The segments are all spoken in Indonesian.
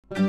Assalamualaikum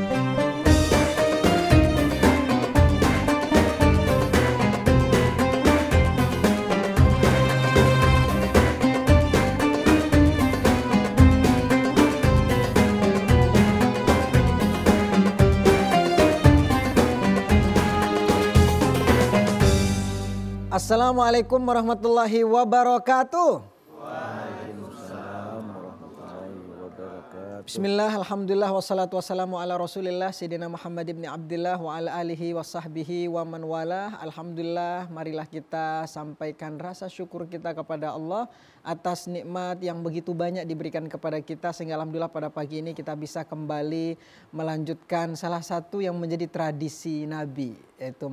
warahmatullahi wabarakatuh. Waalaikumsalam warahmatullahi wabarakatuh. Bismillah, alhamdulillah, wassalatu wassalamu ala rasulillah Sayyidina Muhammad ibn Abdillah wa ala alihi wa sahbihi wa man walah. Alhamdulillah, marilah kita sampaikan rasa syukur kita kepada Allah atas nikmat yang begitu banyak diberikan kepada kita, sehingga alhamdulillah pada pagi ini kita bisa kembali melanjutkan salah satu yang menjadi tradisi Nabi, yaitu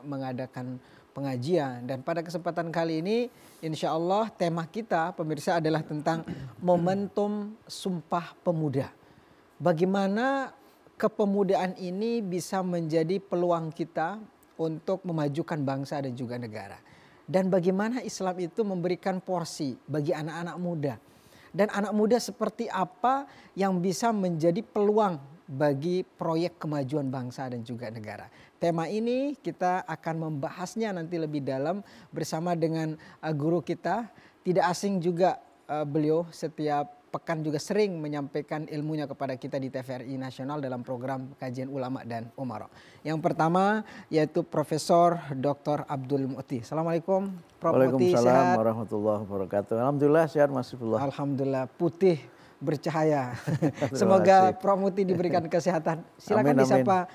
mengadakan pengajian. Dan pada kesempatan kali ini insya Allah tema kita pemirsa adalah tentang momentum Sumpah Pemuda. Bagaimana kepemudaan ini bisa menjadi peluang kita untuk memajukan bangsa dan juga negara. Dan bagaimana Islam itu memberikan porsi bagi anak-anak muda. Dan anak muda seperti apa yang bisa menjadi peluang bagi proyek kemajuan bangsa dan juga negara. Tema ini kita akan membahasnya nanti lebih dalam bersama dengan guru kita. Tidak asing juga beliau setiap pekan juga sering menyampaikan ilmunya kepada kita di TVRI Nasional dalam program Kajian Ulama dan Umara. Yang pertama yaitu Profesor Dr. Abdul Mu'ti. Assalamualaikum Prof. Mu'ti, sehat? Waalaikumsalam warahmatullahi wabarakatuh. Alhamdulillah sehat Mas Ibullah. Alhamdulillah, putih bercahaya. Semoga Prof. Mu'ti diberikan kesehatan. Silakan amin, disapa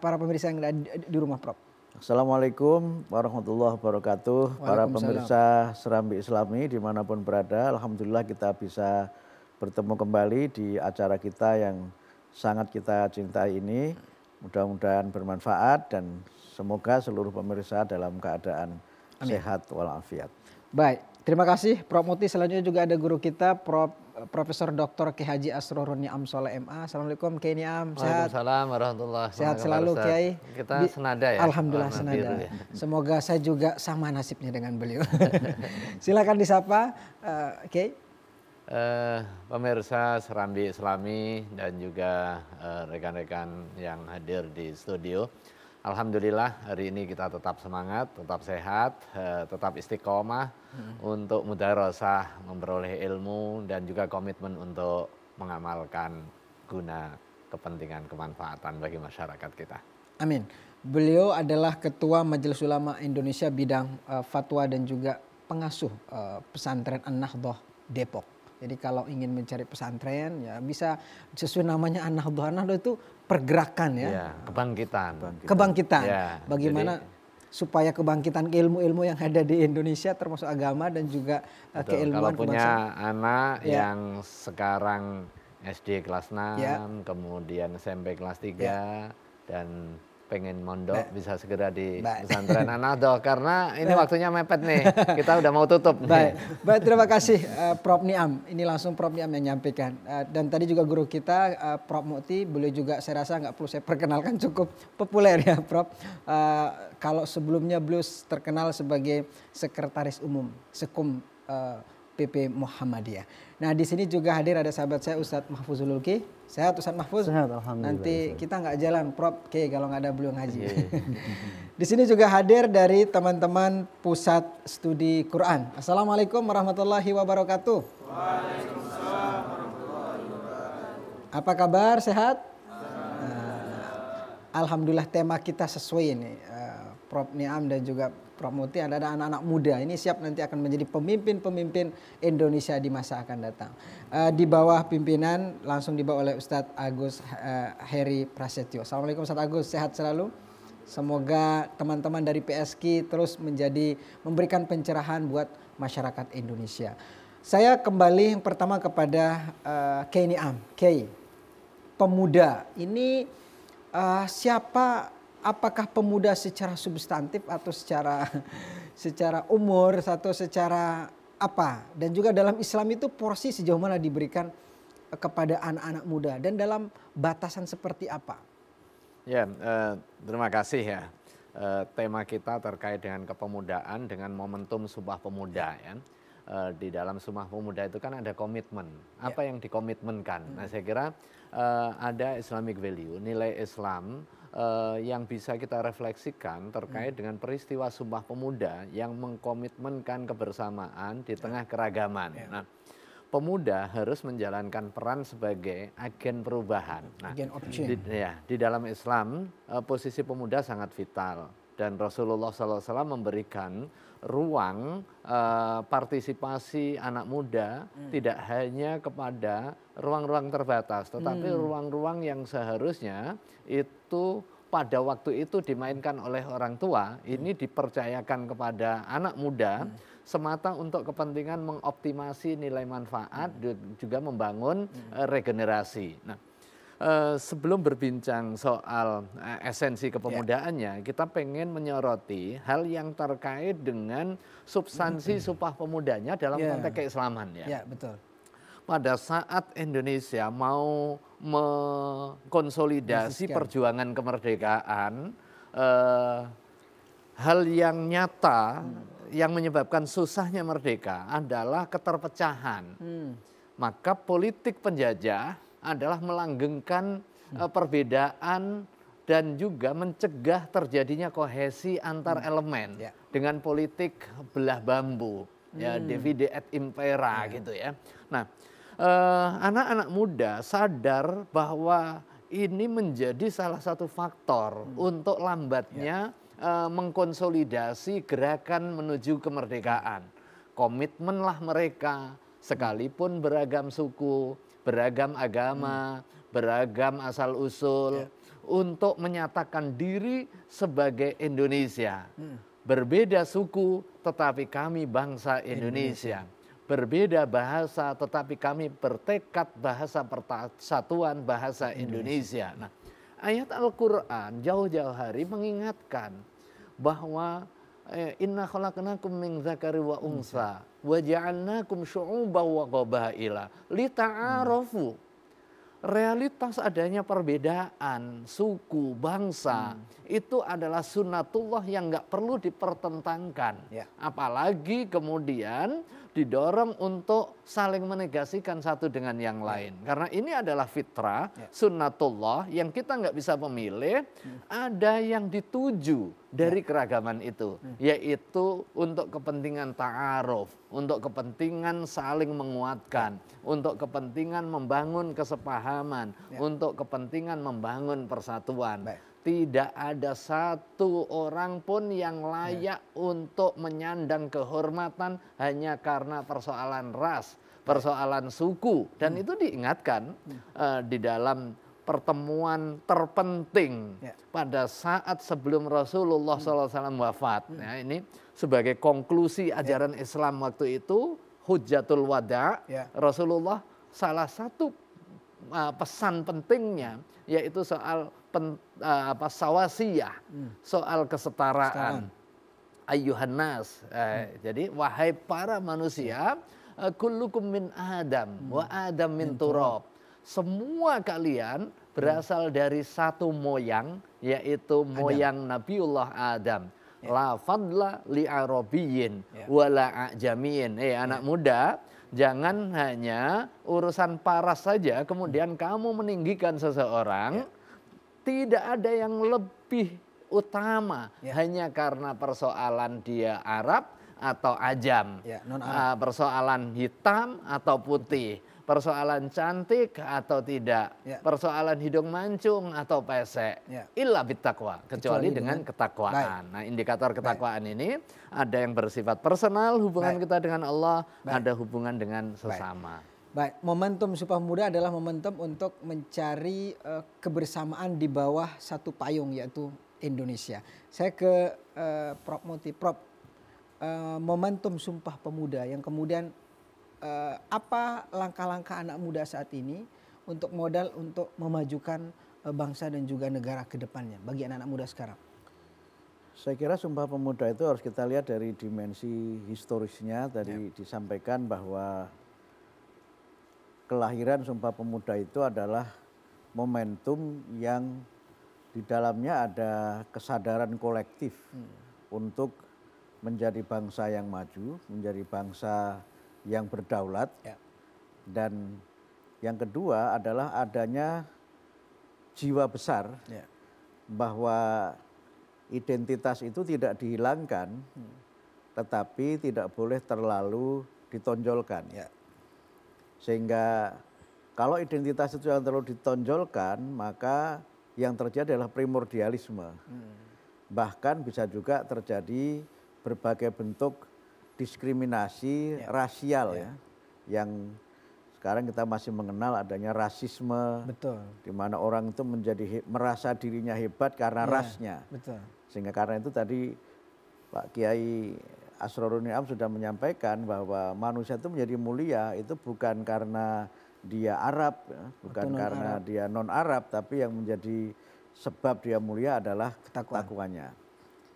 para pemirsa yang ada di rumah Prof. Assalamualaikum warahmatullahi wabarakatuh. Para pemirsa Serambi Islami dimanapun berada, alhamdulillah kita bisa bertemu kembali di acara kita yang sangat kita cintai ini. Mudah-mudahan bermanfaat dan semoga seluruh pemirsa dalam keadaan sehat walafiat. Baik, terima kasih Prof. Mu'ti. Selanjutnya juga ada guru kita Profesor Dr. Kiai Haji Asrorun Niam Soleh MA. Assalamualaikum Kiai Niam, sehat? Waalaikumsalam warahmatullahi wabarakatuh. Sehat selalu Kiai. Kita senada ya. Alhamdulillah senada. Ya. Semoga saya juga sama nasibnya dengan beliau. Silakan disapa Kiai. Pemirsa Serambi Islami dan juga rekan-rekan yang hadir di studio. Alhamdulillah hari ini kita tetap semangat, tetap sehat, tetap istiqomah untuk mudarosah, memperoleh ilmu dan juga komitmen untuk mengamalkan guna kepentingan kemanfaatan bagi masyarakat kita. Amin. Beliau adalah Ketua Majelis Ulama Indonesia bidang fatwa dan juga pengasuh pesantren An-Nahdhah Depok. Jadi kalau ingin mencari pesantren ya bisa sesuai namanya An-Nahdhah. An-Nahdhah itu pergerakan ya. Kebangkitan. Ya, bagaimana supaya kebangkitan ilmu-ilmu yang ada di Indonesia termasuk agama dan juga keilmuan. Kalau punya anak yang sekarang SD kelas 6, kemudian SMP kelas 3 dan pengen mondok bisa segera di pesantren An-Nahdhah karena ini waktunya mepet nih. Kita udah mau tutup. Baik, terima kasih Prof. Niam. Ini langsung Prof. Niam yang nyampaikan. Dan tadi juga guru kita Prof. Mu'ti, beliau juga saya rasa nggak perlu saya perkenalkan, cukup populer ya Prof. Kalau sebelumnya beliau terkenal sebagai Sekretaris Umum Sekum PP Muhammadiyah. Nah di sini juga hadir ada sahabat saya Ustadz Mahfuzul Ulki. Sehat Ustadz Mahfuz? Sehat, alhamdulillah. Nanti kita nggak jalan Prof. Oke, kalau nggak ada beliau ngaji. Di sini juga hadir dari teman-teman Pusat Studi Quran. Assalamualaikum warahmatullahi wabarakatuh. Waalaikumsalam warahmatullahi wabarakatuh. Apa kabar? Sehat? Alhamdulillah tema kita sesuai ini. Prof. Niam dan juga Prof. Mu'ti, ada anak-anak muda ini siap nanti akan menjadi pemimpin-pemimpin Indonesia di masa akan datang. Di bawah pimpinan langsung dibawa oleh Ustadz Agus Heri Prasetyo. Assalamualaikum Ustadz Agus, sehat selalu. Semoga teman-teman dari PSQ terus memberikan pencerahan buat masyarakat Indonesia. Saya kembali yang pertama kepada Kiai Niam. Kiai, pemuda ini siapa? Apakah pemuda secara substantif atau secara umur atau secara apa? Dan juga dalam Islam itu porsi sejauh mana diberikan kepada anak-anak muda dan dalam batasan seperti apa? Ya, terima kasih ya. Tema kita terkait dengan kepemudaan dengan momentum Sumpah Pemuda ya. di dalam Sumpah Pemuda itu kan ada komitmen. Apa yang dikomitmenkan? Nah, saya kira ada Islamic value, nilai Islam yang bisa kita refleksikan terkait dengan peristiwa Sumpah Pemuda yang mengkomitmenkan kebersamaan di tengah keragaman. Nah, pemuda harus menjalankan peran sebagai agen perubahan. Nah, di dalam Islam posisi pemuda sangat vital dan Rasulullah SAW memberikan ruang partisipasi anak muda tidak hanya kepada ruang-ruang terbatas, tetapi ruang-ruang yang seharusnya itu pada waktu itu dimainkan oleh orang tua, ini dipercayakan kepada anak muda semata untuk kepentingan mengoptimasi nilai manfaat juga membangun regenerasi. Nah, sebelum berbincang soal esensi kepemudaannya, kita pengen menyoroti hal yang terkait dengan substansi Sumpah Pemudanya dalam konteks keislaman ya. Ya, betul. Pada saat Indonesia mau mengkonsolidasi perjuangan kemerdekaan, hal yang nyata yang menyebabkan susahnya merdeka adalah keterpecahan. Maka politik penjajah adalah melanggengkan perbedaan dan juga mencegah terjadinya kohesi antar elemen dengan politik belah bambu, ya divide et impera gitu ya. Nah, anak-anak muda sadar bahwa ini menjadi salah satu faktor untuk lambatnya mengkonsolidasi gerakan menuju kemerdekaan. Komitmenlah mereka sekalipun beragam suku, beragam agama, beragam asal-usul, untuk menyatakan diri sebagai Indonesia. Berbeda suku, tetapi kami bangsa Indonesia. Berbeda bahasa, tetapi kami bertekad bahasa persatuan bahasa Indonesia. Nah, ayat Al-Quran jauh-jauh hari mengingatkan bahwa inna khalaqnakum min dzakari wa unsa wa ja'alnakum syu'uban wa qabaila lita'arafu. Realitas adanya perbedaan suku, bangsa itu adalah sunnatullah yang nggak perlu dipertentangkan. Apalagi kemudian didorong untuk saling menegasikan satu dengan yang lain. Karena ini adalah fitrah, sunnatullah yang kita nggak bisa memilih. Ada yang dituju dari keragaman itu, yaitu untuk kepentingan ta'aruf, untuk kepentingan saling menguatkan, untuk kepentingan membangun kesepahaman, untuk kepentingan membangun persatuan. Tidak ada satu orang pun yang layak untuk menyandang kehormatan hanya karena persoalan ras, persoalan suku. Dan itu diingatkan di dalam pertemuan terpenting pada saat sebelum Rasulullah SAW wafat. Nah, ini sebagai konklusi ajaran Islam waktu itu, Hujjatul Wada, Rasulullah salah satu pesan pentingnya yaitu soal sawasiyah, soal kesetaraan. Ayyuhan nas, jadi wahai para manusia, kullukum min Adam wa Adam min turab. Semua kalian berasal dari satu moyang, yaitu moyang Nabiullah Adam. La fadla li arabiyyin wala ajamiyin. Anak muda, jangan hanya urusan paras saja kemudian kamu meninggikan seseorang. Tidak ada yang lebih utama hanya karena persoalan dia Arab atau ajam, persoalan hitam atau putih, persoalan cantik atau tidak, persoalan hidung mancung atau pesek, illa bittaqwa, kecuali dengan ketakwaan. Nah, indikator ketakwaan ini ada yang bersifat personal, hubungan kita dengan Allah, ada hubungan dengan sesama. Baik, momentum Sumpah Pemuda adalah momentum untuk mencari kebersamaan di bawah satu payung, yaitu Indonesia. Saya ke Prof Muti. Prof, momentum Sumpah Pemuda yang kemudian apa langkah-langkah anak muda saat ini untuk modal untuk memajukan bangsa dan juga negara ke depannya bagi anak-anak muda sekarang? Saya kira Sumpah Pemuda itu harus kita lihat dari dimensi historisnya. Tadi disampaikan bahwa kelahiran Sumpah Pemuda itu adalah momentum yang di dalamnya ada kesadaran kolektif untuk menjadi bangsa yang maju, menjadi bangsa yang berdaulat. Ya. Dan yang kedua adalah adanya jiwa besar bahwa identitas itu tidak dihilangkan, tetapi tidak boleh terlalu ditonjolkan. Ya. Sehingga kalau identitas itu yang terlalu ditonjolkan, maka yang terjadi adalah primordialisme. Bahkan bisa juga terjadi berbagai bentuk diskriminasi rasial ya, yang sekarang kita masih mengenal adanya rasisme. Betul. Di mana orang itu merasa dirinya hebat karena rasnya. Betul. Sehingga karena itu tadi Pak Kiai Asrorun Ni'am sudah menyampaikan bahwa manusia itu menjadi mulia itu bukan karena dia Arab, bukan karena dia non-Arab, tapi yang menjadi sebab dia mulia adalah ketakwanya.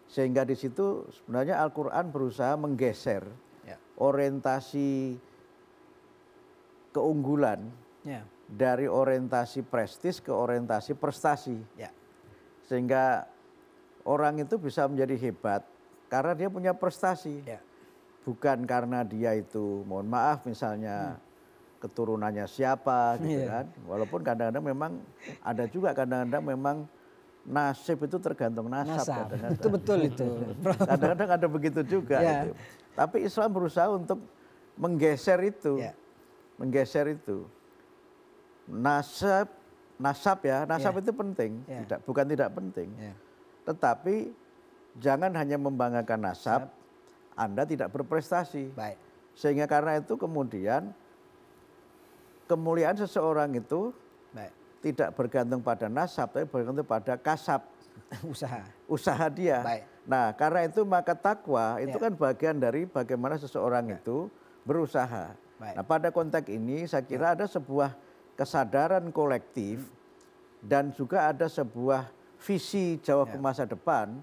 Sehingga di situ sebenarnya Al-Quran berusaha menggeser orientasi keunggulan dari orientasi prestis ke orientasi prestasi. Sehingga orang itu bisa menjadi hebat karena dia punya prestasi. Bukan karena dia itu, mohon maaf misalnya keturunannya siapa gitu kan. Walaupun kadang-kadang memang ada juga kadang-kadang memang nasib itu tergantung nasab. Betul itu. Kadang-kadang ada begitu juga. Gitu. Tapi Islam berusaha untuk menggeser itu. Menggeser itu. Nasab itu penting, bukan tidak penting. Tetapi jangan hanya membanggakan nasab, Anda tidak berprestasi. Sehingga karena itu kemudian kemuliaan seseorang itu tidak bergantung pada nasab, tapi bergantung pada kasab. Usaha dia. Nah karena itu maka takwa itu kan bagian dari bagaimana seseorang itu berusaha. Nah pada konteks ini saya kira ada sebuah kesadaran kolektif dan juga ada sebuah visi jauh ke masa depan.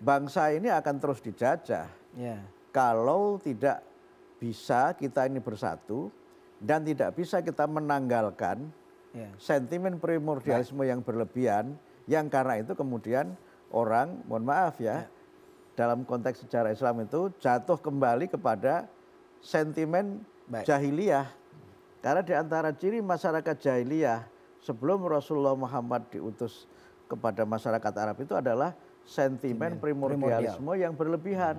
Bangsa ini akan terus dijajah kalau tidak bisa kita ini bersatu dan tidak bisa kita menanggalkan sentimen primordialisme yang berlebihan, yang karena itu kemudian orang, mohon maaf ya, dalam konteks sejarah Islam itu jatuh kembali kepada sentimen jahiliyah. Karena di antara ciri masyarakat jahiliyah sebelum Rasulullah Muhammad diutus kepada masyarakat Arab itu adalah sentimen primordialisme yang berlebihan.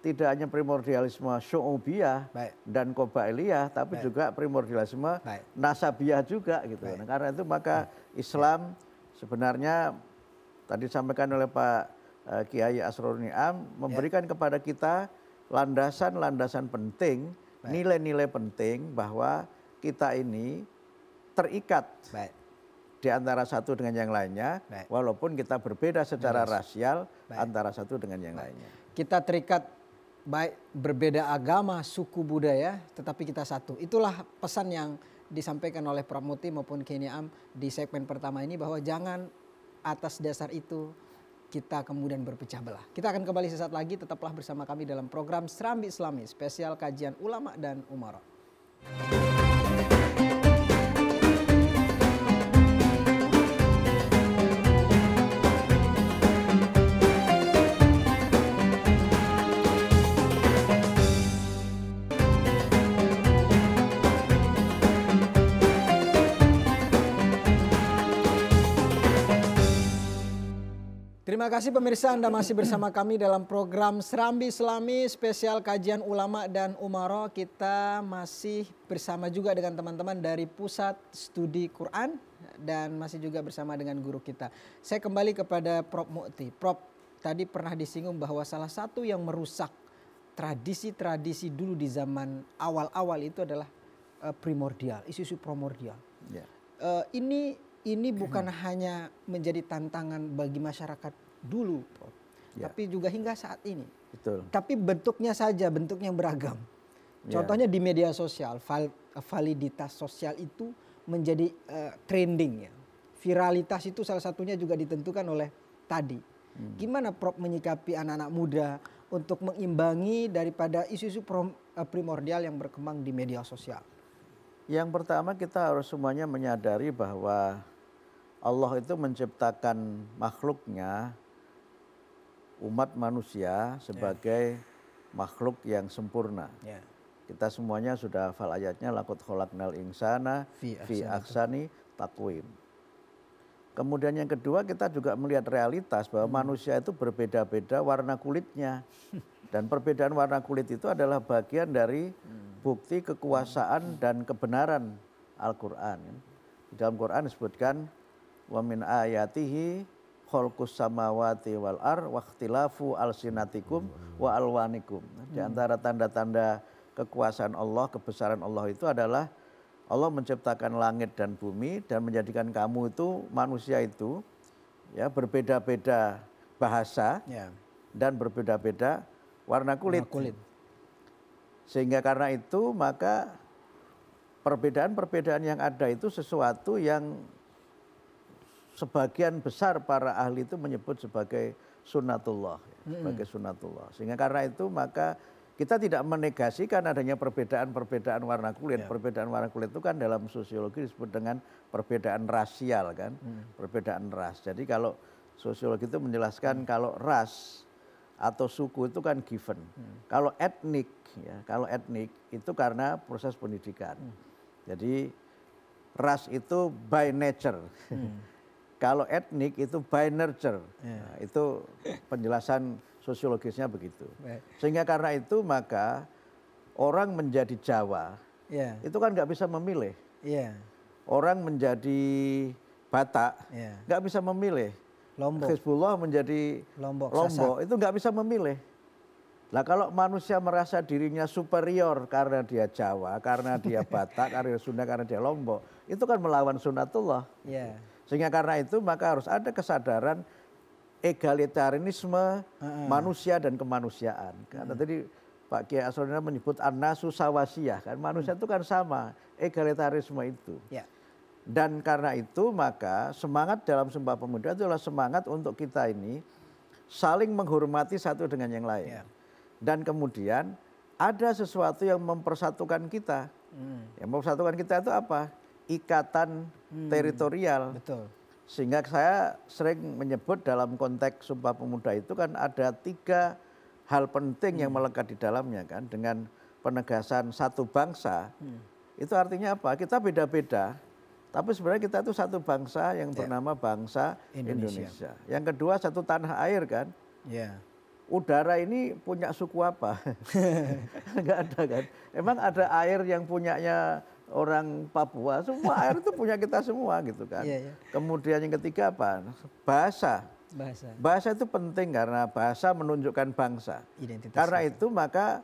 Tidak hanya primordialisme syu'ubiyah dan qabailiyah, tapi juga primordialisme nasabiyah juga gitu. Nah, karena itu maka Islam sebenarnya tadi disampaikan oleh Pak Kiai Asrorun Ni'am memberikan kepada kita landasan-landasan penting, nilai-nilai penting bahwa kita ini terikat di antara satu dengan yang lainnya, walaupun kita berbeda secara rasial antara satu dengan yang lainnya. Kita terikat baik berbeda agama, suku, budaya, tetapi kita satu. Itulah pesan yang disampaikan oleh Prof. Muti maupun Kiai Ni'am di segmen pertama ini, bahwa jangan atas dasar itu kita kemudian berpecah belah. Kita akan kembali sesaat lagi, tetaplah bersama kami dalam program Serambi Islami, spesial kajian ulama dan umara. Terima kasih pemirsa, Anda masih bersama kami dalam program Serambi Islami spesial kajian ulama dan umara. Kita masih bersama juga dengan teman-teman dari Pusat Studi Quran dan masih juga bersama dengan guru kita. Saya kembali kepada Prof. Muti. Prof, tadi pernah disinggung bahwa salah satu yang merusak tradisi-tradisi dulu di zaman awal-awal itu adalah primordial, isu-isu primordial. Ini bukan hanya menjadi tantangan bagi masyarakat dulu, Prof, tapi juga hingga saat ini. Betul. Tapi bentuknya saja, bentuknya beragam. Contohnya di media sosial, validitas sosial itu menjadi trending ya. Viralitas itu salah satunya juga ditentukan oleh tadi. Gimana Prof menyikapi anak-anak muda untuk mengimbangi daripada isu-isu primordial yang berkembang di media sosial? Yang pertama kita harus semuanya menyadari bahwa Allah itu menciptakan makhluknya, umat manusia sebagai makhluk yang sempurna. Kita semuanya sudah hafal ayatnya, laqad khalaqnal insana fi ahsani taqwim. Kemudian yang kedua kita juga melihat realitas bahwa manusia itu berbeda-beda warna kulitnya. Dan perbedaan warna kulit itu adalah bagian dari bukti kekuasaan dan kebenaran Al-Quran. Di dalam Quran disebutkan wa min ayatihi khalqus samawati wal ar wa ikhtilafu alsinatikum wa alwanikum. Di antara tanda-tanda kekuasaan Allah, kebesaran Allah itu adalah Allah menciptakan langit dan bumi dan menjadikan kamu itu manusia itu ya berbeda-beda bahasa dan berbeda-beda warna kulit. Sehingga karena itu maka perbedaan-perbedaan yang ada itu sesuatu yang sebagian besar para ahli itu menyebut sebagai sunnatullah, sebagai sunnatullah. Sehingga karena itu maka kita tidak menegasikan adanya perbedaan-perbedaan warna kulit. Perbedaan warna kulit itu kan dalam sosiologi disebut dengan perbedaan rasial kan, perbedaan ras. Jadi kalau sosiologi itu menjelaskan kalau ras atau suku itu kan given. Kalau etnik ya, kalau etnik itu karena proses pendidikan. Jadi ras itu by nature. Kalau etnik itu by nurture. Nah, itu penjelasan sosiologisnya begitu. Sehingga karena itu maka orang menjadi Jawa itu kan nggak bisa memilih. Orang menjadi Batak nggak bisa memilih. Hizbullah menjadi Lombok itu nggak bisa memilih. Nah kalau manusia merasa dirinya superior karena dia Jawa, karena dia Batak, karena dia Sunda, karena dia Lombok, itu kan melawan sunnatullah. Sehingga karena itu maka harus ada kesadaran egalitarisme manusia dan kemanusiaan. Karena tadi Pak Kiai Asrorina menyebut an-nasu sawasiyah, kan manusia itu kan sama, egalitarisme itu. Dan karena itu maka semangat dalam Sumpah Pemuda itu adalah semangat untuk kita ini saling menghormati satu dengan yang lain. Dan kemudian ada sesuatu yang mempersatukan kita. Yang mempersatukan kita itu apa? Ikatan teritorial. Sehingga saya sering menyebut dalam konteks Sumpah Pemuda itu kan ada 3 hal penting yang melekat di dalamnya kan. Dengan penegasan satu bangsa, itu artinya apa? Kita beda-beda, tapi sebenarnya kita itu satu bangsa yang bernama bangsa Indonesia. Yang kedua satu tanah air kan. Udara ini punya suku apa? Enggak ada kan. Emang ada air yang punyanya orang Papua, semua air itu punya kita semua gitu kan. Kemudian yang ketiga apa? Bahasa. Bahasa itu penting karena bahasa menunjukkan bangsa. Karena itu maka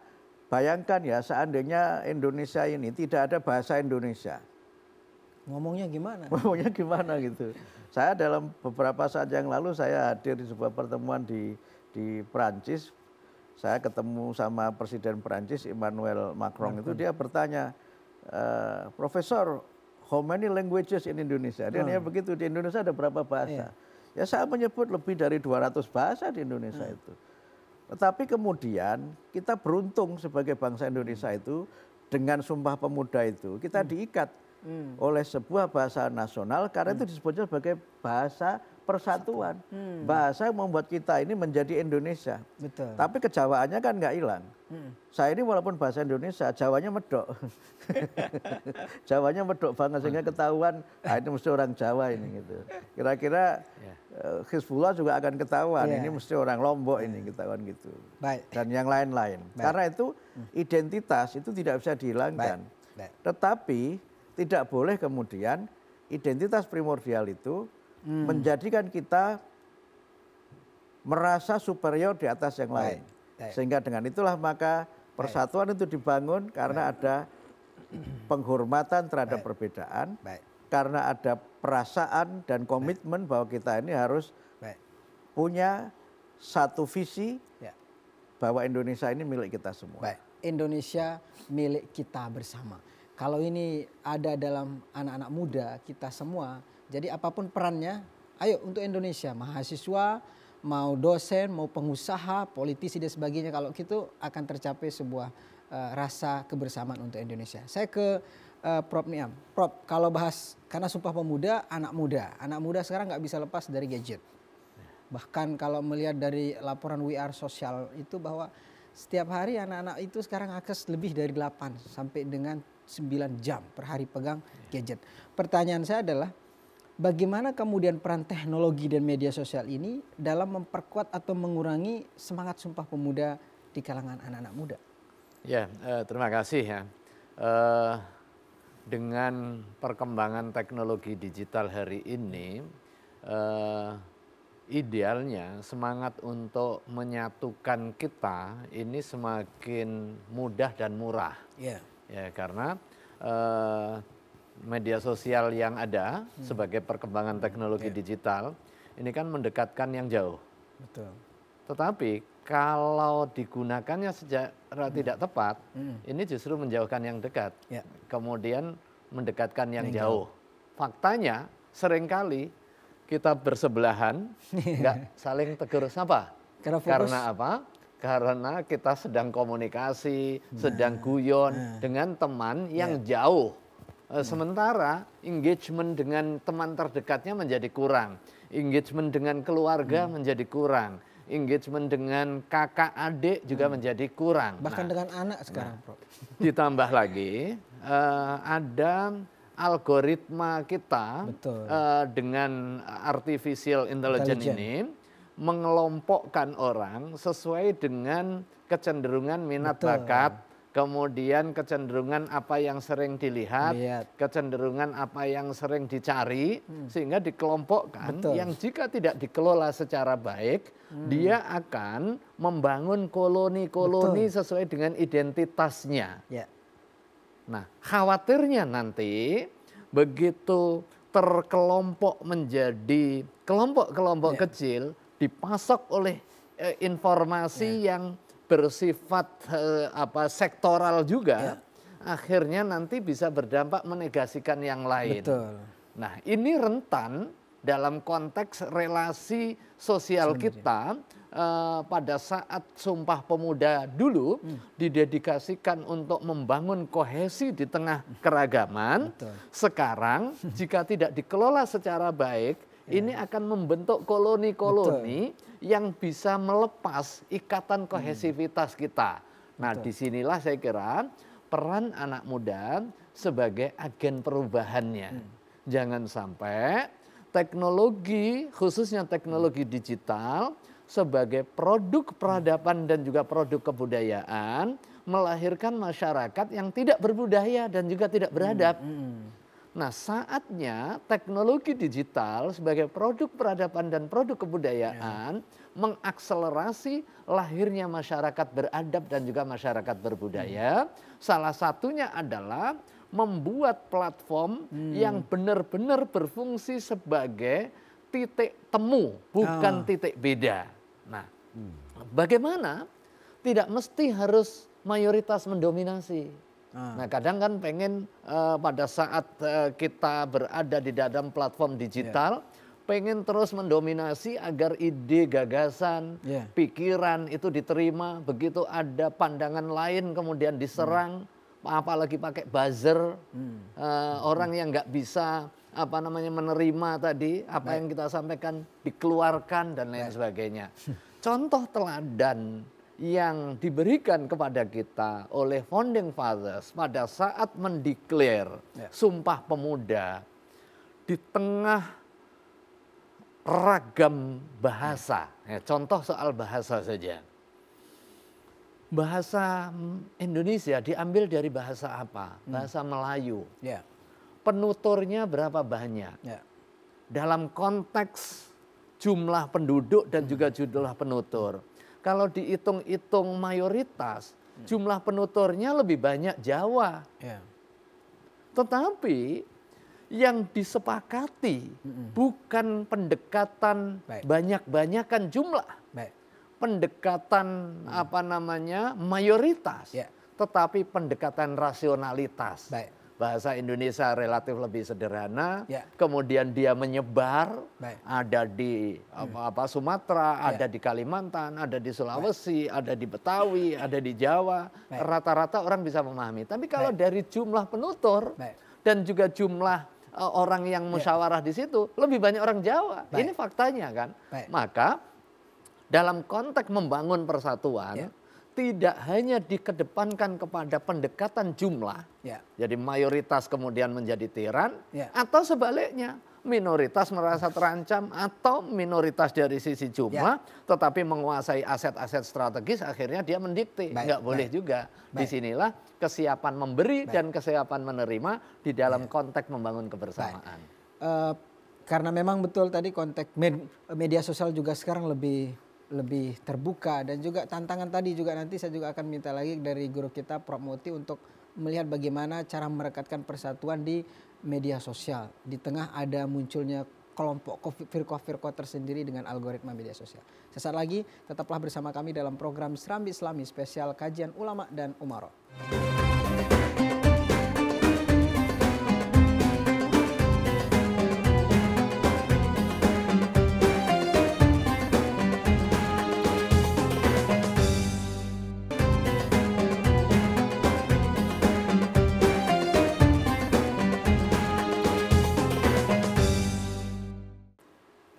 bayangkan ya seandainya Indonesia ini tidak ada bahasa Indonesia. Ngomongnya gimana? Ngomongnya gimana gitu. Saya dalam beberapa saat yang lalu saya hadir di sebuah pertemuan di Perancis. Saya ketemu sama Presiden Perancis Emmanuel Macron itu dia bertanya, Profesor, how many languages in Indonesia? Dia nanya begitu, di Indonesia ada berapa bahasa? Ya saya menyebut lebih dari 200 bahasa di Indonesia itu. Tetapi kemudian kita beruntung sebagai bangsa Indonesia itu dengan Sumpah Pemuda itu kita diikat oleh sebuah bahasa nasional karena itu disebutnya sebagai bahasa persatuan. Bahasa yang membuat kita ini menjadi Indonesia. Tapi kejawaannya kan nggak hilang. Saya ini walaupun bahasa Indonesia, Jawanya medok. Jawanya medok banget sehingga ketahuan, ini mesti orang Jawa ini gitu. Kira-kira Hizbullah juga akan ketahuan, ini mesti orang Lombok ini ketahuan gitu. Dan yang lain-lain. Karena itu identitas itu tidak bisa dihilangkan. Tetapi tidak boleh kemudian identitas primordial itu menjadikan kita merasa superior di atas yang lain. Sehingga dengan itulah maka persatuan itu dibangun karena ada penghormatan terhadap perbedaan, karena ada perasaan dan komitmen bahwa kita ini harus punya satu visi bahwa Indonesia ini milik kita semua. Indonesia milik kita bersama. Kalau ini ada dalam anak-anak muda kita semua, jadi apapun perannya, ayo untuk Indonesia, mahasiswa, mau dosen, mau pengusaha, politisi dan sebagainya, kalau gitu akan tercapai sebuah rasa kebersamaan untuk Indonesia. Saya ke Prof Niam. Prof, kalau bahas, karena Sumpah Pemuda, anak muda sekarang nggak bisa lepas dari gadget. Bahkan kalau melihat dari laporan We Are Social itu bahwa Setiap hari anak-anak itu sekarang akses lebih dari 8 sampai dengan 9 jam per hari pegang gadget. Pertanyaan saya adalah bagaimana kemudian peran teknologi dan media sosial ini dalam memperkuat atau mengurangi semangat Sumpah Pemuda di kalangan anak-anak muda? Ya, terima kasih ya. Dengan perkembangan teknologi digital hari ini, idealnya semangat untuk menyatukan kita ini semakin mudah dan murah. Ya. Ya, karena media sosial yang ada sebagai perkembangan teknologi digital ini kan mendekatkan yang jauh. Betul. Tetapi kalau digunakannya secara tidak tepat, ini justru menjauhkan yang dekat. Ya. Kemudian mendekatkan yang jauh. Faktanya seringkali kita bersebelahan, nggak saling tegur sapa. Karena apa? Karena kita sedang komunikasi, sedang guyon dengan teman yang jauh. Sementara engagement dengan teman terdekatnya menjadi kurang. Engagement dengan keluarga menjadi kurang. Engagement dengan kakak adik juga menjadi kurang. Bahkan dengan anak sekarang, Prof. Ditambah lagi ada algoritma kita dengan artificial intelligence ini mengelompokkan orang sesuai dengan kecenderungan minat bakat, kemudian kecenderungan apa yang sering dilihat, kecenderungan apa yang sering dicari, sehingga dikelompokkan yang jika tidak dikelola secara baik, dia akan membangun koloni-koloni sesuai dengan identitasnya. Nah, khawatirnya nanti begitu terkelompok menjadi kelompok-kelompok kecil, dipasok oleh informasi yang bersifat sektoral juga, akhirnya nanti bisa berdampak menegasikan yang lain. Nah, ini rentan dalam konteks relasi sosial kita pada saat Sumpah Pemuda dulu didedikasikan untuk membangun kohesi di tengah keragaman. Sekarang jika tidak dikelola secara baik, ini akan membentuk koloni-koloni yang bisa melepas ikatan kohesivitas kita. Nah, disinilah saya kira peran anak muda sebagai agen perubahannya. Jangan sampai teknologi, khususnya teknologi digital, sebagai produk peradaban dan juga produk kebudayaan, melahirkan masyarakat yang tidak berbudaya dan juga tidak beradab. Nah, saatnya teknologi digital sebagai produk peradaban dan produk kebudayaan mengakselerasi lahirnya masyarakat beradab dan juga masyarakat berbudaya. Salah satunya adalah membuat platform yang benar-benar berfungsi sebagai titik temu, bukan titik beda. Nah, bagaimana? Tidak mesti harus mayoritas mendominasi. Nah, kadang kan pengen pada saat kita berada di dalam platform digital, pengen terus mendominasi agar ide, gagasan, pikiran itu diterima. Begitu ada pandangan lain kemudian diserang, apalagi pakai buzzer, orang yang nggak bisa menerima tadi apa yang kita sampaikan dikeluarkan dan lain sebagainya. Contoh teladan yang diberikan kepada kita oleh Founding Fathers pada saat mendeklar Sumpah Pemuda di tengah ragam bahasa. Contoh soal bahasa saja. Bahasa Indonesia diambil dari bahasa apa? Bahasa Melayu. Penuturnya berapa banyak? Dalam konteks jumlah penduduk dan juga jumlah penutur. Kalau dihitung-hitung mayoritas, jumlah penuturnya lebih banyak Jawa. Tetapi yang disepakati bukan pendekatan banyak-banyakan jumlah. Pendekatan mayoritas, tetapi pendekatan rasionalitas. Bahasa Indonesia relatif lebih sederhana, kemudian dia menyebar, ada di Sumatera, ada di Kalimantan, ada di Sulawesi, ada di Betawi, ada di Jawa, rata-rata orang bisa memahami. Tapi kalau dari jumlah penutur dan juga jumlah orang yang musyawarah di situ, lebih banyak orang Jawa. Ini faktanya kan. Maka dalam konteks membangun persatuan, tidak hanya dikedepankan kepada pendekatan jumlah, Ya. jadi mayoritas kemudian menjadi tiran, Ya. atau sebaliknya minoritas merasa terancam, atau minoritas dari sisi jumlah, tetapi menguasai aset-aset strategis, akhirnya dia mendikte. Nggak boleh juga. Disinilah kesiapan memberi dan kesiapan menerima di dalam konteks membangun kebersamaan. Karena memang betul tadi konteks media sosial juga sekarang lebih terbuka, dan juga tantangan tadi juga nanti saya juga akan minta lagi dari guru kita Prof Muti untuk melihat bagaimana cara merekatkan persatuan di media sosial di tengah ada munculnya kelompok firqah-firqah tersendiri dengan algoritma media sosial. Sesaat lagi tetaplah bersama kami dalam program Serambi Islami spesial kajian ulama dan umara.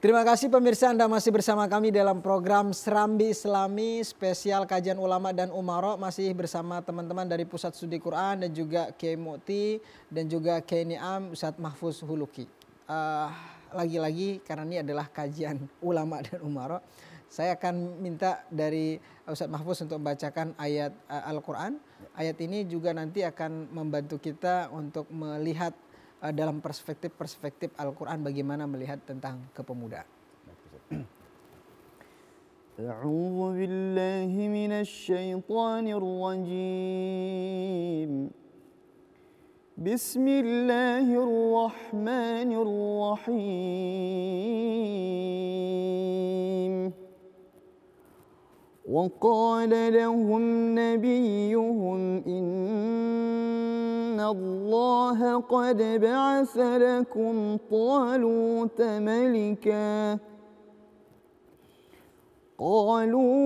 Terima kasih pemirsa, Anda masih bersama kami dalam program Serambi Islami spesial kajian ulama dan umara, masih bersama teman-teman dari Pusat Studi Quran dan juga Kiai Mu'ti dan juga Kiai Niam Ustadz Mahfuz Huluki. Lagi-lagi karena ini adalah kajian ulama dan umara, saya akan minta dari Ustadz Mahfuz untuk membacakan ayat Al-Quran. Ayat ini juga nanti akan membantu kita untuk melihat dalam perspektif Al-Quran bagaimana melihat tentang kepemudaan. A'udzu billahi minasy syaithanir rajim. Bismillahirrahmanirrahim. Wa qala lahum nabiyyuhum الله قد بعث لكم طالوت ملكا قالوا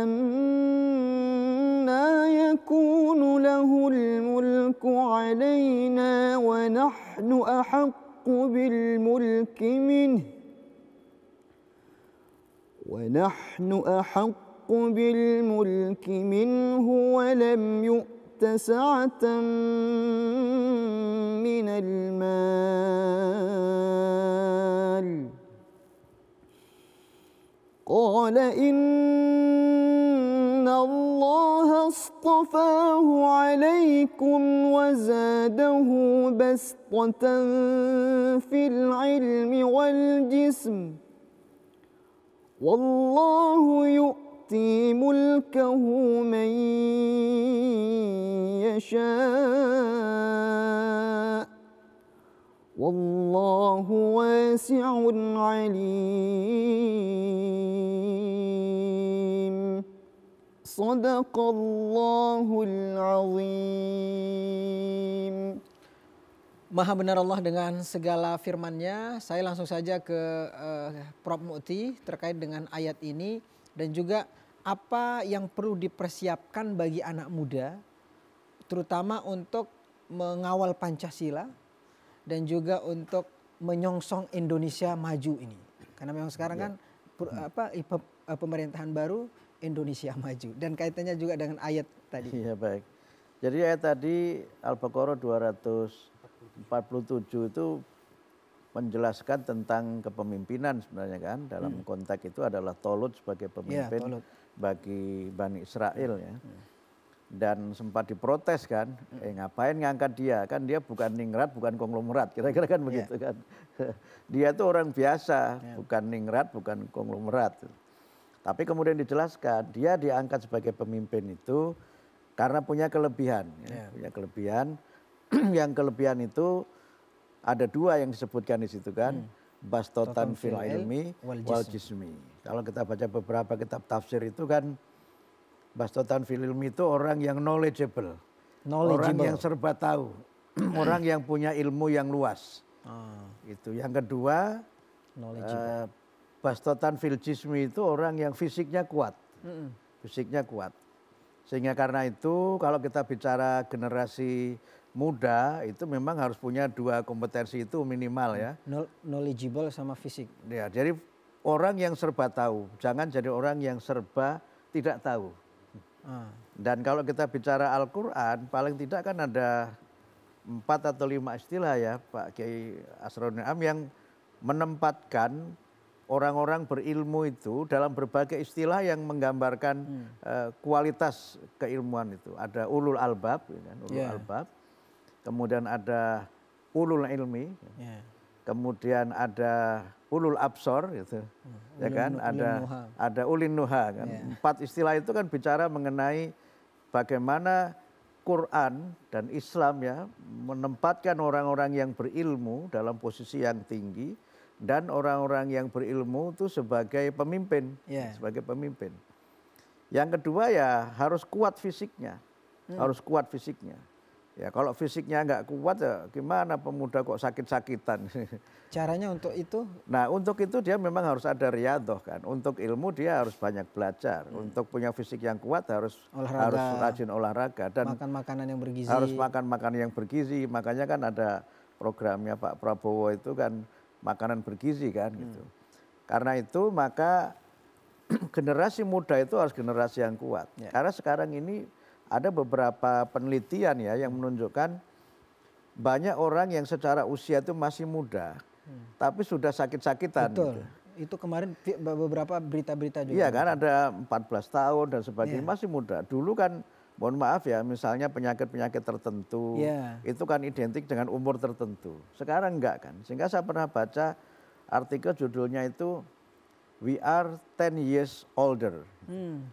أنى يكون له الملك علينا ونحن أحق بالملك منه ولم يؤت سعة من المال قال إن الله اصطفاه عليكم وزاده بسطة في العلم والجسم والله يؤتي ملكه من يشاء والله واسع عليم صدق الله العظيم. Maha benar Allah dengan segala firman-Nya. Saya langsung saja ke Prof Mu'ti terkait dengan ayat ini dan juga apa yang perlu dipersiapkan bagi anak muda, terutama untuk mengawal Pancasila dan juga untuk menyongsong Indonesia maju ini. Karena memang sekarang kan pemerintahan baru Indonesia maju, dan kaitannya juga dengan ayat tadi. Iya, baik. Jadi ayat tadi Al-Baqarah 247 itu menjelaskan tentang kepemimpinan sebenarnya kan. Dalam konteks itu adalah Tolut sebagai pemimpin bagi Bani Israel ya. Dan sempat diprotes kan, ngapain ngangkat dia, kan dia bukan ningrat, bukan konglomerat, kira-kira kan begitu kan. Dia itu orang biasa, bukan ningrat, bukan konglomerat. Tapi kemudian dijelaskan, dia diangkat sebagai pemimpin itu karena punya kelebihan. Punya kelebihan, yang kelebihan itu ada dua yang disebutkan di situ kan. Bastotan fil ilmi wal jismi. Kalau kita baca beberapa kitab tafsir itu kan, Bastotan fil ilmi itu orang yang knowledgeable. Orang yang serba tahu. Orang yang punya ilmu yang luas. Itu. Yang kedua, Bastotan fil jismi itu orang yang fisiknya kuat. Fisiknya kuat. Sehingga karena itu kalau kita bicara generasi muda itu memang harus punya dua kompetensi itu minimal ya. Knowledgeable sama fisik. Ya, jadi orang yang serba tahu, jangan jadi orang yang serba tidak tahu. Dan kalau kita bicara Al-Quran, paling tidak kan ada 4 atau 5 istilah ya Pak Kiai Asrorun Ni'am yang menempatkan orang-orang berilmu itu dalam berbagai istilah yang menggambarkan kualitas keilmuan itu. Ada ulul albab, ulul albab, kemudian ada ulul ilmi, kemudian ada ulul absor gitu, ya kan, ada ulin nuha kan. 4 istilah itu kan bicara mengenai bagaimana Quran dan Islam ya menempatkan orang-orang yang berilmu dalam posisi yang tinggi dan orang-orang yang berilmu itu sebagai pemimpin, sebagai pemimpin. Yang kedua ya harus kuat fisiknya, harus kuat fisiknya. Ya kalau fisiknya nggak kuat ya gimana pemuda kok sakit-sakitan. Caranya untuk itu? Nah untuk itu dia memang harus ada riyadhah kan. Untuk ilmu dia harus banyak belajar. Untuk punya fisik yang kuat harus rajin olahraga. Dan makan makanan yang bergizi. Harus makan makanan yang bergizi. Makanya kan ada programnya Pak Prabowo itu kan makanan bergizi kan gitu. Karena itu maka generasi muda itu harus generasi yang kuat. Karena sekarang ini ada beberapa penelitian ya yang menunjukkan banyak orang yang secara usia itu masih muda, tapi sudah sakit-sakitan. Betul. Gitu. Itu kemarin beberapa berita-berita juga. Iya kan ada 14 tahun dan sebagainya masih muda. Dulu kan mohon maaf ya misalnya penyakit-penyakit tertentu itu kan identik dengan umur tertentu. Sekarang enggak kan. Sehingga saya pernah baca artikel judulnya itu We Are 10 Years Older.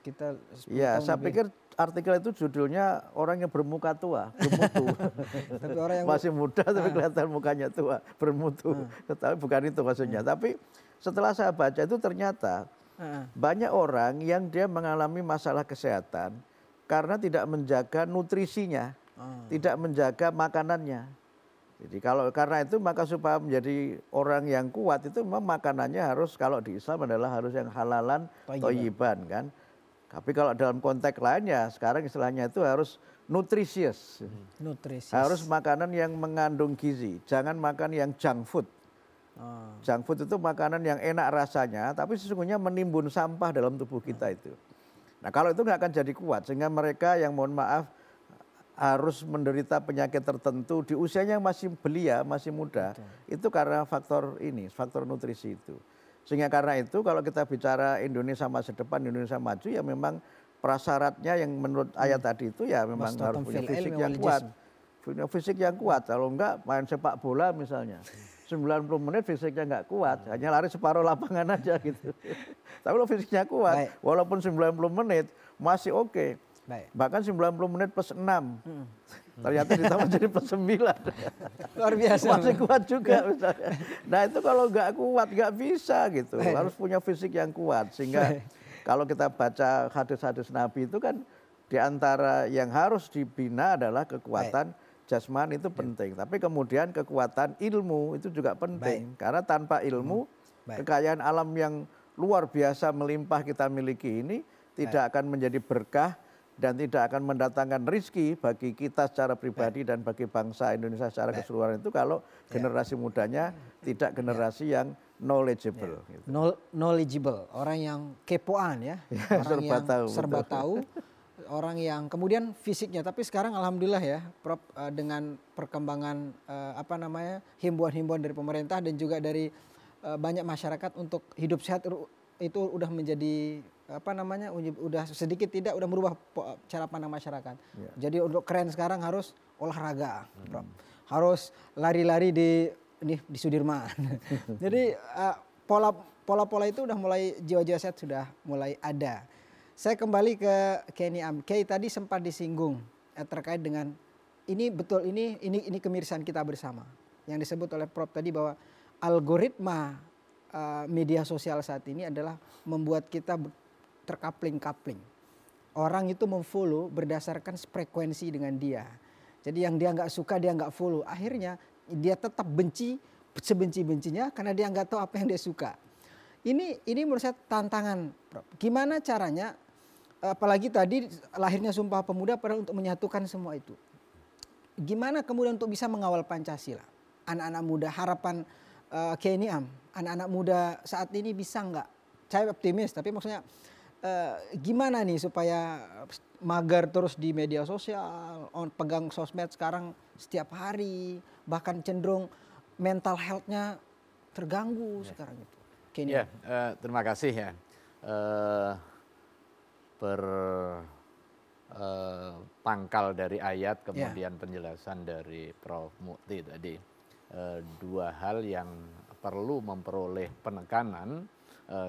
Kita ya saya pikir artikel itu judulnya orang yang bermuka tua, bermutu. Tapi orang yang masih muda tapi kelihatan mukanya tua, bermutu. Tapi bukan itu maksudnya. Tapi setelah saya baca itu ternyata banyak orang yang dia mengalami masalah kesehatan karena tidak menjaga nutrisinya, tidak menjaga makanannya. Jadi kalau karena itu maka supaya menjadi orang yang kuat itu memang makanannya harus kalau di Islam adalah harus yang halalan thayyiban kan. Tapi kalau dalam konteks lainnya sekarang istilahnya itu harus nutrisius. Harus makanan yang mengandung gizi, jangan makan yang junk food. Junk food itu makanan yang enak rasanya tapi sesungguhnya menimbun sampah dalam tubuh kita itu. Nah kalau itu nggak akan jadi kuat sehingga mereka yang mohon maaf harus menderita penyakit tertentu di usianya masih belia, masih muda. Itu karena faktor ini, faktor nutrisi itu. Sehingga karena itu kalau kita bicara Indonesia masa depan, Indonesia maju ya memang prasyaratnya yang menurut ayat tadi itu ya memang harus punya fisik yang kuat. Punya fisik yang kuat, kalau enggak main sepak bola misalnya. 90 menit fisiknya enggak kuat, hanya lari separuh lapangan aja gitu. Tapi kalau fisiknya kuat, walaupun 90 menit masih oke. Bahkan 90 menit plus 6. Ternyata ditambah jadi plus 9. Luar biasa. Masih kuat juga misalnya. Nah itu kalau nggak kuat nggak bisa gitu. Harus punya fisik yang kuat. Sehingga kalau kita baca hadis-hadis Nabi itu kan diantara yang harus dibina adalah kekuatan jasmani itu penting. Tapi kemudian kekuatan ilmu itu juga penting. Karena tanpa ilmu kekayaan alam yang luar biasa melimpah kita miliki ini tidak akan menjadi berkah dan tidak akan mendatangkan rizki bagi kita secara pribadi dan bagi bangsa Indonesia secara keseluruhan itu kalau generasi mudanya tidak generasi yang knowledgeable. Gitu. Knowledgeable, orang yang kepoan ya, orang yang serba tahu, orang yang kemudian fisiknya. Tapi sekarang alhamdulillah ya, Prof, dengan perkembangan himbauan-himbauan dari pemerintah dan juga dari banyak masyarakat untuk hidup sehat itu udah menjadi udah sedikit tidak udah merubah cara pandang masyarakat. Jadi untuk keren sekarang harus olahraga, Prof. Harus lari-lari di Sudirman. Jadi pola-pola itu udah mulai, jiwa-jiwa sehat sudah mulai ada. Saya kembali ke Kiai Ni'am. Kiai tadi sempat disinggung terkait dengan ini betul ini kemirsaan kita bersama. Yang disebut oleh Prof tadi bahwa algoritma media sosial saat ini adalah membuat kita terkapling-kapling. Orang itu memfollow berdasarkan frekuensi dengan dia. Jadi yang dia nggak suka dia nggak follow. Akhirnya dia tetap benci sebenci-bencinya karena dia nggak tahu apa yang dia suka. Ini menurut saya tantangan, Prof. Gimana caranya? Apalagi tadi lahirnya Sumpah Pemuda pada untuk menyatukan semua itu. Gimana kemudian untuk bisa mengawal Pancasila? Anak-anak muda harapan Kiai Niam, anak-anak muda saat ini bisa nggak? Saya optimis, tapi maksudnya gimana nih supaya mager terus di media sosial, pegang sosmed sekarang setiap hari, bahkan cenderung mental health-nya terganggu sekarang itu. Kiai Niam. Terima kasih ya. Pangkal dari ayat kemudian penjelasan dari Prof. Mukti tadi, dua hal yang perlu memperoleh penekanan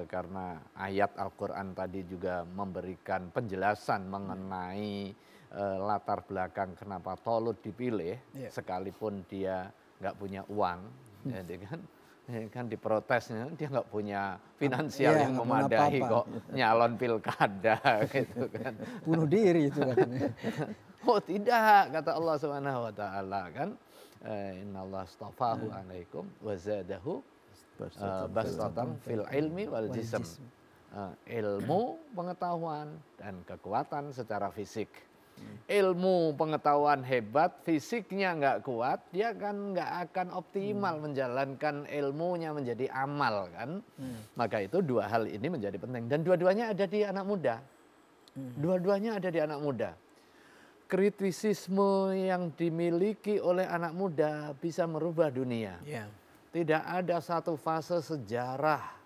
karena ayat Al-Quran tadi juga memberikan penjelasan mengenai latar belakang kenapa Tolut dipilih sekalipun dia nggak punya uang, jadi kan diprotesnya dia nggak punya finansial yang memadai kok nyalon pilkada gitu kan. Bunuh diri itu katanya. Oh tidak, kata Allah Subhanahu wa taala kan, innallaha astafahu alaikum wa zadahu bastatan fil ilmi wal jism. Ilmu, pengetahuan dan kekuatan secara fisik. Ilmu pengetahuan hebat, fisiknya nggak kuat, dia kan nggak akan optimal menjalankan ilmunya menjadi amal kan. Maka itu dua hal ini menjadi penting dan dua-duanya ada di anak muda. Dua-duanya ada di anak muda. Kritisisme yang dimiliki oleh anak muda bisa merubah dunia. Tidak ada satu fase sejarah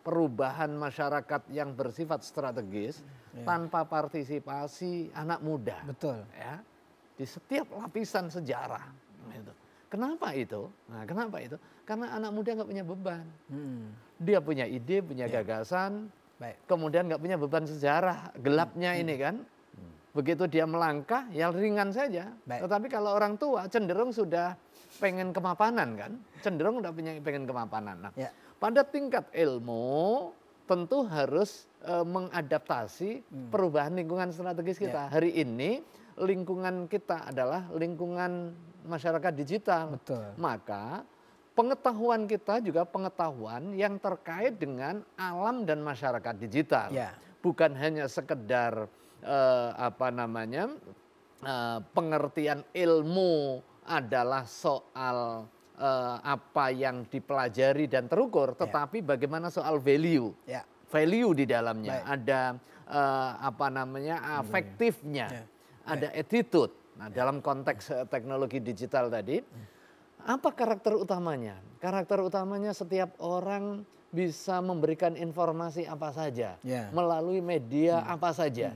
perubahan masyarakat yang bersifat strategis tanpa partisipasi anak muda. Betul. Ya, di setiap lapisan sejarah. Gitu. Kenapa itu? Nah, kenapa itu? Karena anak muda nggak punya beban. Dia punya ide, punya gagasan, kemudian nggak punya beban sejarah. Gelapnya ini kan, begitu dia melangkah, ya ringan saja. Tetapi kalau orang tua cenderung sudah pengen kemapanan kan, cenderung udah pengen kemapanan. Nah, pada tingkat ilmu tentu harus mengadaptasi perubahan lingkungan strategis kita. Hari ini lingkungan kita adalah lingkungan masyarakat digital. Betul. Maka pengetahuan kita juga pengetahuan yang terkait dengan alam dan masyarakat digital. Bukan hanya sekedar pengertian ilmu adalah soal apa yang dipelajari dan terukur, tetapi bagaimana soal value, value di dalamnya, ada afektifnya, ada attitude. Nah, dalam konteks teknologi digital tadi, apa karakter utamanya? Karakter utamanya setiap orang bisa memberikan informasi apa saja melalui media apa saja.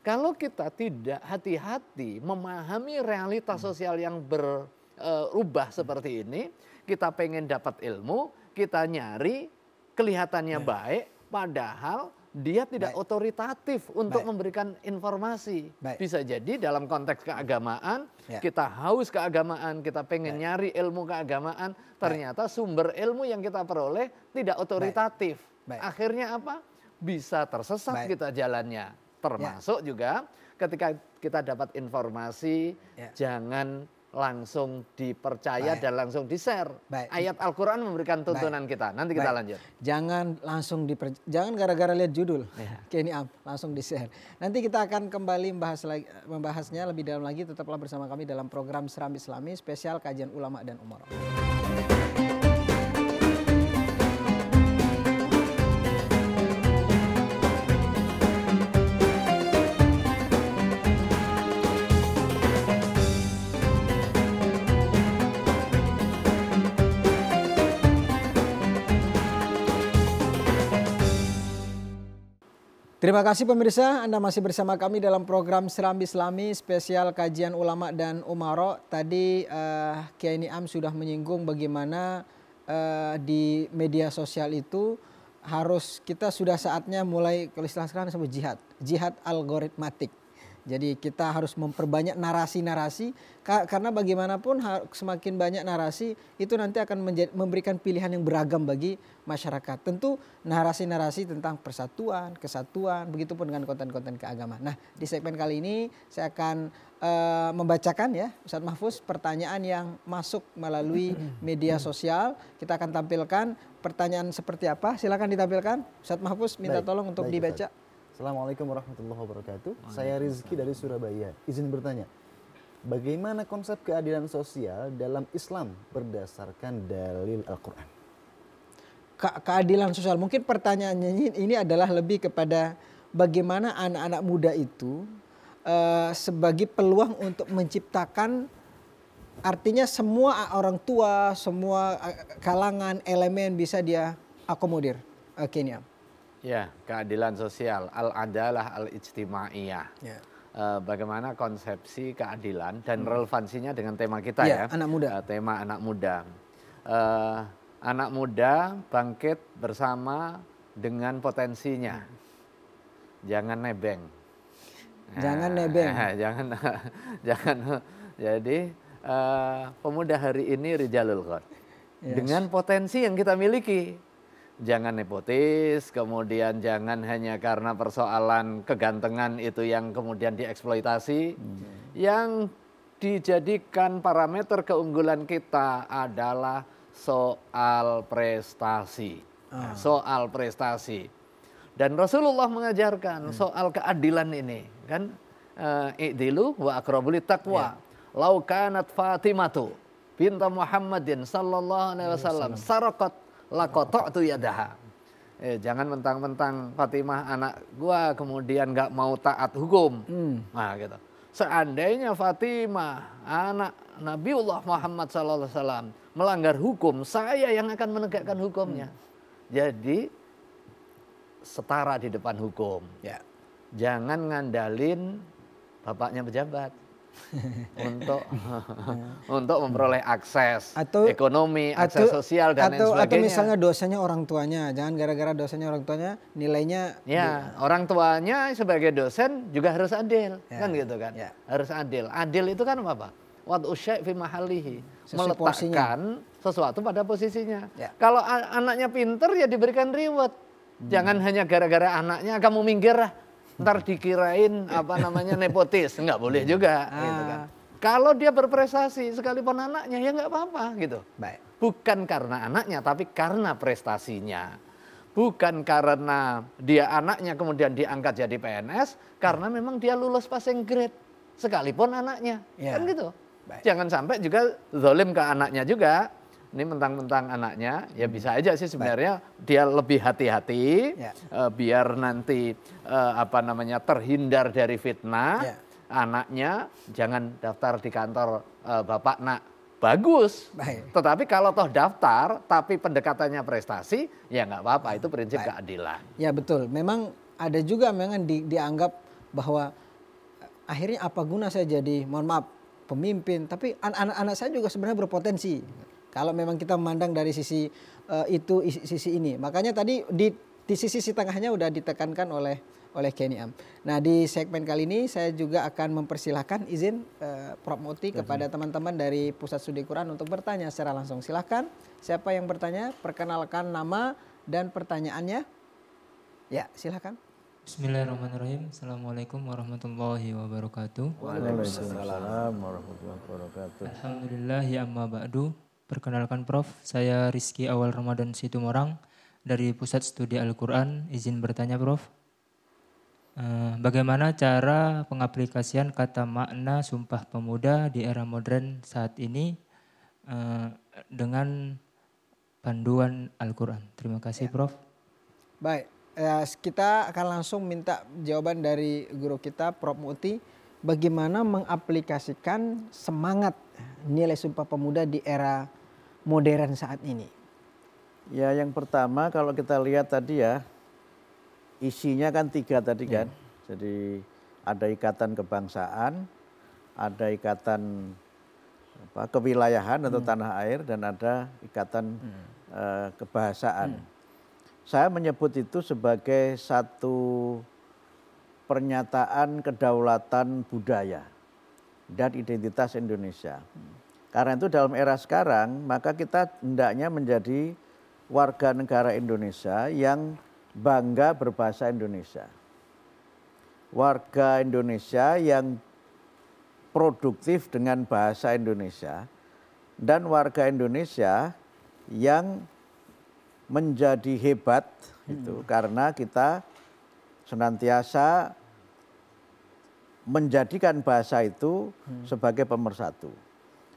Kalau kita tidak hati-hati memahami realitas sosial yang berubah seperti ini, kita pengen dapat ilmu, kita nyari kelihatannya baik, padahal dia tidak otoritatif untuk memberikan informasi. Bisa jadi dalam konteks keagamaan, kita haus keagamaan, kita pengen nyari ilmu keagamaan, ternyata sumber ilmu yang kita peroleh tidak otoritatif. Akhirnya apa? Bisa tersesat kita jalannya. Termasuk juga ketika kita dapat informasi, jangan langsung dipercaya dan langsung di-share. Ayat Al-Quran memberikan tuntunan kita. Nanti kita lanjut. Jangan langsung jangan gara-gara lihat judul, Kiai Niam langsung di-share. Nanti kita akan kembali membahasnya lebih dalam lagi. Tetaplah bersama kami dalam program Serambi Islami spesial kajian ulama dan umarok. Terima kasih pemirsa, Anda masih bersama kami dalam program Serambi Islami spesial kajian ulama dan umarok. Tadi Kiai Niam sudah menyinggung bagaimana di media sosial itu kita sudah saatnya mulai, kalau istilah sekarang disebut jihad algoritmatik. Jadi kita harus memperbanyak narasi-narasi, karena bagaimanapun semakin banyak narasi itu nanti akan memberikan pilihan yang beragam bagi masyarakat. Tentu narasi-narasi tentang persatuan, kesatuan, begitupun dengan konten-konten keagamaan. Nah, di segmen kali ini saya akan membacakan ya Ustadz Mahfuz pertanyaan yang masuk melalui media sosial. Kita akan tampilkan pertanyaan seperti apa. Silakan ditampilkan. Ustadz Mahfuz minta tolong untuk dibaca. Assalamualaikum warahmatullahi wabarakatuh. Saya Rizky dari Surabaya. Izin bertanya, Bagaimana konsep keadilan sosial dalam Islam berdasarkan dalil Al-Quran? Keadilan sosial, mungkin pertanyaannya ini adalah lebih kepada bagaimana anak-anak muda itu sebagai peluang untuk menciptakan, artinya semua orang tua, semua kalangan, elemen bisa dia akomodir. Kenya. Ya, keadilan sosial, al-adalah al-ijtimaiyah. Ya. Bagaimana konsepsi keadilan dan relevansinya dengan tema kita ya, anak muda. Tema anak muda. Anak muda bangkit bersama dengan potensinya. Jangan nebeng. Jangan nebeng. Jangan. Jadi pemuda hari ini rijalul qad. Yes. Dengan potensi yang kita miliki. Jangan nepotis, kemudian jangan hanya karena persoalan kegantengan itu yang kemudian dieksploitasi. Yang dijadikan parameter keunggulan kita adalah soal prestasi. Soal prestasi. Dan Rasulullah mengajarkan soal keadilan ini. Kan, i'dilu wa aqrabu littaqwa. Lau kanat Fatimatu binta Muhammadin sallallahu alaihi wasallam saraqat laqata'tu yadaha. Jangan mentang-mentang Fatimah anak gua kemudian nggak mau taat hukum. Nah gitu. Seandainya Fatimah anak Nabiullah Muhammad sallallahu alaihi wasallam melanggar hukum, saya yang akan menegakkan hukumnya. Jadi setara di depan hukum. Ya. Jangan ngandalin bapaknya pejabat. untuk memperoleh akses ekonomi, akses sosial dan lain sebagainya. Atau misalnya dosanya orang tuanya, jangan gara-gara dosanya orang tuanya nilainya. Ya, orang tuanya sebagai dosen juga harus adil, kan gitu kan? Ya. Harus adil. Adil itu kan apa? Wad'u syai' fi mahallihi, meletakkan sesuatu pada posisinya. Ya. Kalau anaknya pinter ya diberikan reward. Jangan hanya gara-gara anaknya kamu minggir lah. Ntar dikirain nepotis, nggak boleh juga. Gitu kan. Kalau dia berprestasi sekalipun anaknya ya nggak apa-apa gitu. Baik. Bukan karena anaknya tapi karena prestasinya. Bukan karena dia anaknya kemudian diangkat jadi PNS, karena memang dia lulus passing grade sekalipun anaknya. Ya. Kan gitu. Baik. Jangan sampai juga zalim ke anaknya juga. Ini mentang-mentang anaknya, ya bisa aja sih sebenarnya dia lebih hati-hati, biar nanti terhindar dari fitnah. Anaknya jangan daftar di kantor bapak nak, bagus. Baik. Tetapi kalau toh daftar, tapi pendekatannya prestasi, ya nggak apa-apa. Itu prinsip keadilan. Ya betul. Memang ada juga memang dianggap bahwa akhirnya apa guna saya jadi, mohon maaf, pemimpin, tapi anak-anak saya juga sebenarnya berpotensi. Kalau memang kita memandang dari sisi sisi ini, makanya tadi di sisi tengahnya udah ditekankan oleh Kenny Am. Nah di segmen kali ini saya juga akan mempersilahkan izin Prof Muti kepada teman-teman dari Pusat Studi Quran untuk bertanya secara langsung. Silahkan, siapa yang bertanya, perkenalkan nama dan pertanyaannya. Ya silahkan. Bismillahirrahmanirrahim. Assalamualaikum warahmatullahi wabarakatuh. Waalaikumsalam warahmatullahi wabarakatuh. Alhamdulillah ya amma ba'du. Perkenalkan Prof, saya Rizky Awal Ramadan Situmorang dari Pusat Studi Al-Quran. Izin bertanya Prof, bagaimana cara pengaplikasian kata makna Sumpah Pemuda di era modern saat ini dengan panduan Al-Quran? Terima kasih Prof. Baik, kita akan langsung minta jawaban dari guru kita Prof Muti. Bagaimana mengaplikasikan semangat nilai Sumpah Pemuda di era modern saat ini? Ya yang pertama kalau kita lihat tadi ya, isinya kan 3 tadi kan. Jadi ada ikatan kebangsaan, ada ikatan kewilayahan atau tanah air, dan ada ikatan kebahasaan. Saya menyebut itu sebagai satu pernyataan kedaulatan budaya dan identitas Indonesia. Karena itu dalam era sekarang maka kita hendaknya menjadi warga negara Indonesia yang bangga berbahasa Indonesia. Warga Indonesia yang produktif dengan bahasa Indonesia, dan warga Indonesia yang menjadi hebat itu karena kita senantiasa menjadikan bahasa itu sebagai pemersatu.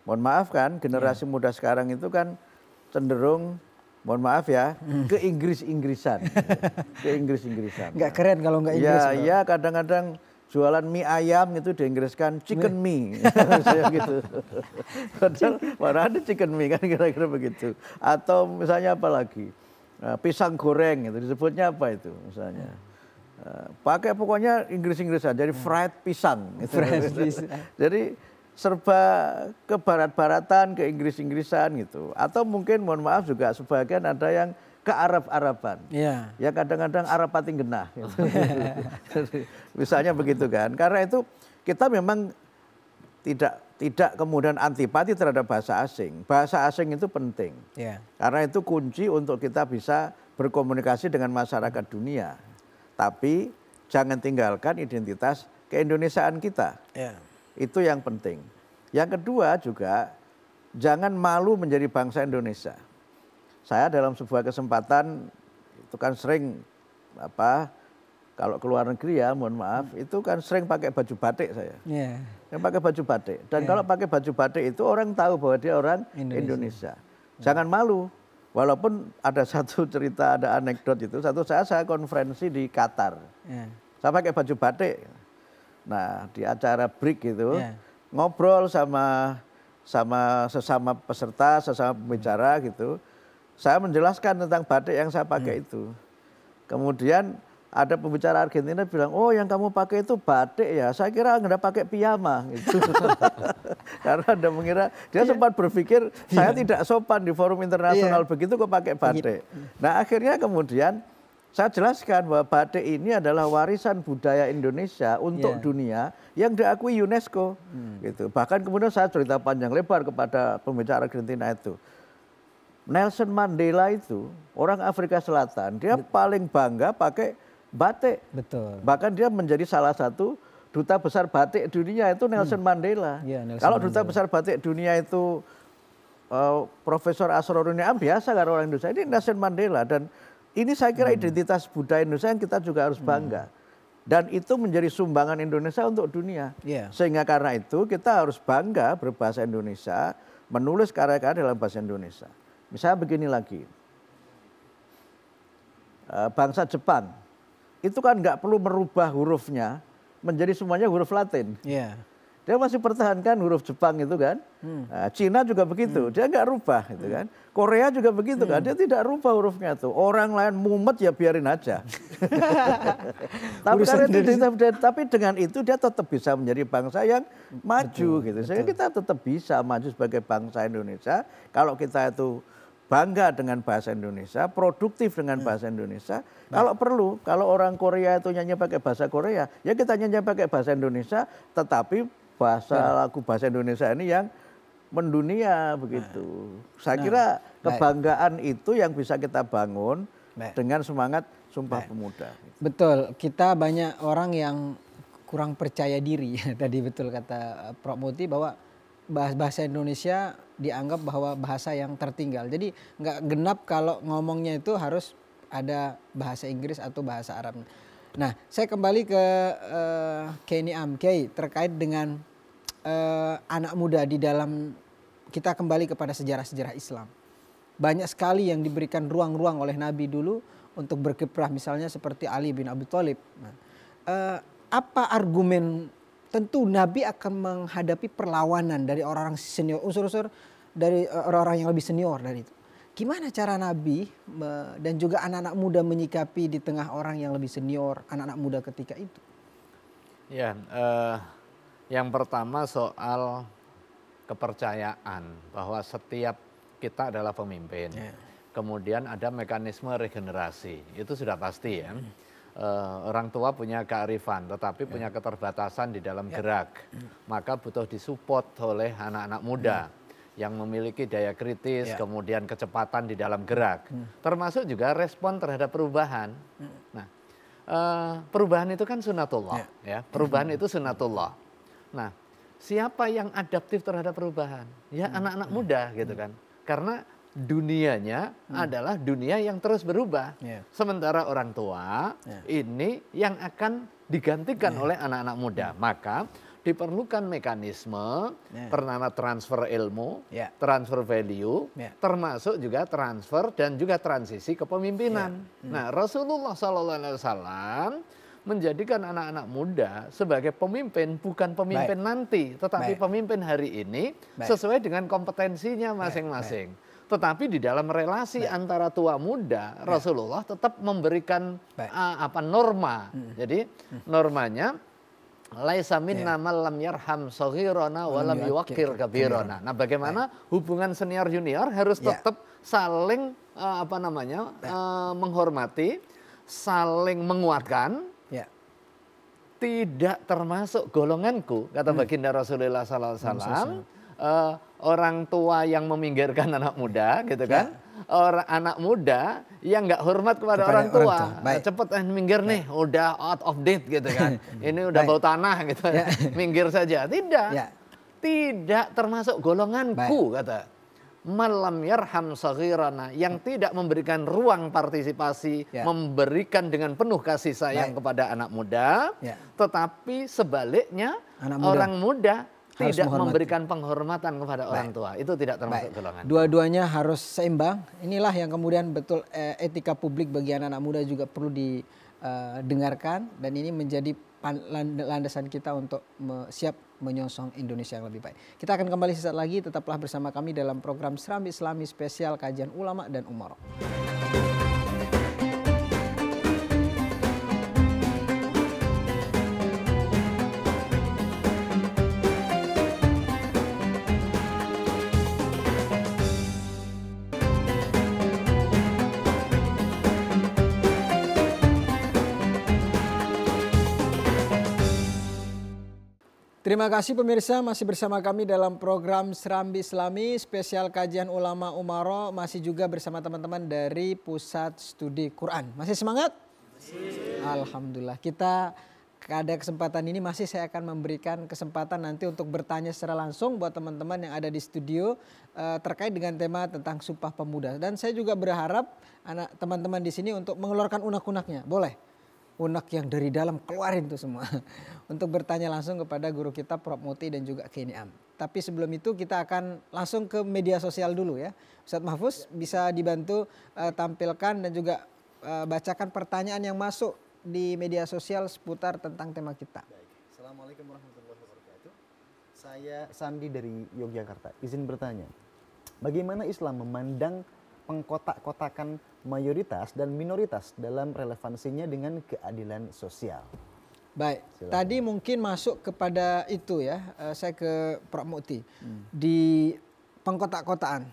Mohon maaf kan, generasi muda sekarang itu kan cenderung, mohon maaf ya, ke Inggris-Inggrisan. Ke Inggris-Inggrisan. Nggak keren kalau nggak Inggris. Ya, iya kadang-kadang jualan mie ayam itu diinggriskan chicken mie. Saya gitu. Padahal mana ada chicken mie kan kira-kira begitu. Atau misalnya apa lagi? Pisang goreng itu disebutnya apa itu misalnya? Pakai pokoknya Inggris-Inggrisan, jadi fried pisang. Gitu. Fried pisang. Jadi serba ke barat-baratan, ke Inggris-Inggrisan gitu. Atau mungkin mohon maaf juga sebagian ada yang ke Arab-Araban. Iya. Ya kadang-kadang Arab pating genah. Gitu. Misalnya begitu kan. Karena itu kita memang tidak kemudian antipati terhadap bahasa asing. Bahasa asing itu penting. Iya. Karena itu kunci untuk kita bisa berkomunikasi dengan masyarakat dunia. Tapi jangan tinggalkan identitas keindonesiaan kita. Iya. Itu yang penting. Yang kedua juga jangan malu menjadi bangsa Indonesia. Saya dalam sebuah kesempatan itu kan sering kalau keluar negeri ya mohon maaf itu kan sering pakai baju batik saya. Iya. Yang pakai baju batik. Dan kalau pakai baju batik itu orang tahu bahwa dia orang Indonesia. Jangan malu. Walaupun ada satu cerita, ada anekdot itu. Satu saat saya konferensi di Qatar. Iya. Saya pakai baju batik. Nah di acara break gitu ngobrol sama sesama peserta, sesama pembicara gitu. Saya menjelaskan tentang batik yang saya pakai itu. Kemudian ada pembicara Argentina bilang, oh yang kamu pakai itu batik ya, saya kira Anda pakai piyama. Gitu. Karena Anda mengira, dia sempat berpikir saya tidak sopan di forum internasional begitu kok pakai batik. Nah akhirnya kemudian saya jelaskan bahwa batik ini adalah warisan budaya Indonesia untuk dunia yang diakui UNESCO. Gitu. Bahkan kemudian saya cerita panjang lebar kepada pembicara Argentina itu. Nelson Mandela itu orang Afrika Selatan, dia paling bangga pakai batik. Betul. Bahkan dia menjadi salah satu duta besar batik dunia itu Nelson Mandela. Ya, Nelson Kalau Mandela. duta besar batik dunia itu Profesor Asrorun Niam biasa kan orang Indonesia, ini Nelson Mandela. Dan ini saya kira identitas budaya Indonesia yang kita juga harus bangga. Dan itu menjadi sumbangan Indonesia untuk dunia. Yeah. Sehingga karena itu kita harus bangga berbahasa Indonesia, menulis karya-karya dalam bahasa Indonesia. Misalnya begini lagi, bangsa Jepang, itu kan nggak perlu merubah hurufnya menjadi semuanya huruf Latin. Yeah. Dia masih pertahankan huruf Jepang itu kan. Nah, Cina juga begitu, dia nggak rubah gitu kan. Korea juga begitu kan, dia tidak rubah hurufnya tuh. Orang lain mumet ya biarin aja. tapi dengan itu dia tetap bisa menjadi bangsa yang maju gitu. Sehingga kita tetap bisa maju sebagai bangsa Indonesia kalau kita itu bangga dengan bahasa Indonesia, produktif dengan bahasa Indonesia. Kalau perlu, kalau orang Korea itu nyanyi pakai bahasa Korea, ya kita nyanyi pakai bahasa Indonesia, tetapi lagu bahasa Indonesia ini yang mendunia begitu. Saya kira kebanggaan itu yang bisa kita bangun dengan semangat Sumpah Pemuda. Betul, kita banyak orang yang kurang percaya diri. Tadi betul kata Prof. Muti bahwa bahasa Indonesia dianggap bahwa bahasa yang tertinggal. Jadi nggak genap kalau ngomongnya itu harus ada bahasa Inggris atau bahasa Arab. Nah, saya kembali ke Kenny Amkei terkait dengan anak muda di dalam, kita kembali kepada sejarah-sejarah Islam. Banyak sekali yang diberikan ruang-ruang oleh Nabi dulu untuk berkiprah, misalnya seperti Ali bin Abi Thalib. Nah, apa argumen, tentu Nabi akan menghadapi perlawanan dari orang-orang senior, unsur-unsur dari orang-orang yang lebih senior dari itu. Gimana cara Nabi dan juga anak-anak muda menyikapi di tengah orang yang lebih senior, anak-anak muda ketika itu? Ya, yang pertama soal kepercayaan bahwa setiap kita adalah pemimpin. Kemudian ada mekanisme regenerasi, itu sudah pasti ya. Orang tua punya kearifan, tetapi punya keterbatasan di dalam gerak. Maka butuh disupport oleh anak-anak muda yang memiliki daya kritis, kemudian kecepatan di dalam gerak. Termasuk juga respon terhadap perubahan. Nah, perubahan itu kan sunatullah. Ya, perubahan itu sunatullah. Nah, siapa yang adaptif terhadap perubahan? Ya anak-anak muda gitu kan. Karena dunianya adalah dunia yang terus berubah. Yeah. Sementara orang tua ini yang akan digantikan oleh anak-anak muda. Maka diperlukan mekanisme bernama transfer ilmu, transfer value, termasuk juga transfer dan juga transisi kepemimpinan. Nah, Rasulullah SAW menjadikan anak-anak muda sebagai pemimpin, bukan pemimpin nanti, tetapi pemimpin hari ini sesuai dengan kompetensinya masing-masing. Tetapi di dalam relasi antara tua muda, Rasulullah tetap memberikan norma. Jadi normanya laisa minna man lam yarham shaghirana wa lam yuwaqqir kabirana. Nah, bagaimana hubungan senior junior harus tetap saling menghormati, saling menguatkan. Tidak termasuk golonganku, kata baginda Rasulullah SAW. Orang tua yang meminggirkan anak muda, gitu kan? Orang anak muda yang nggak hormat kepada orang tua. Cepet minggir nih, udah out of date, gitu kan? Ini udah bau tanah, gitu. Minggir saja. Tidak termasuk golonganku, kata. Malam yarham saghirana, yang tidak memberikan ruang partisipasi, memberikan dengan penuh kasih sayang kepada anak muda, tetapi sebaliknya orang muda tidak memberikan penghormatan kepada orang tua. Itu tidak termasuk golongan. Dua-duanya harus seimbang. Inilah yang kemudian betul etika publik bagi anak-anak muda juga perlu didengarkan, dan ini menjadi landasan kita untuk siap menyongsong Indonesia yang lebih baik. Kita akan kembali sesaat lagi, tetaplah bersama kami dalam program Serambi Islami spesial kajian ulama dan umara. Terima kasih pemirsa, masih bersama kami dalam program Serambi Islami spesial kajian ulama umara, masih juga bersama teman-teman dari Pusat Studi Quran. Masih semangat? Alhamdulillah. Kita pada kesempatan ini saya akan memberikan kesempatan nanti untuk bertanya secara langsung buat teman-teman yang ada di studio terkait dengan tema tentang Sumpah Pemuda. Dan saya juga berharap teman-teman di sini untuk mengeluarkan unek-uneknya. Boleh? Unek yang dari dalam keluarin tuh semua untuk bertanya langsung kepada guru kita Prof Muti dan juga Kiai Am. Tapi sebelum itu kita akan langsung ke media sosial dulu ya. Ustadz Mahfuz bisa dibantu tampilkan dan juga bacakan pertanyaan yang masuk di media sosial seputar tentang tema kita. Baik. Assalamualaikum warahmatullahi wabarakatuh. Saya Sandi dari Yogyakarta. Izin bertanya, bagaimana Islam memandang pengkotak-kotakan mayoritas dan minoritas dalam relevansinya dengan keadilan sosial? Baik, tadi mungkin masuk kepada itu ya, saya ke Prof Muti. Di pengkotak-kotaan,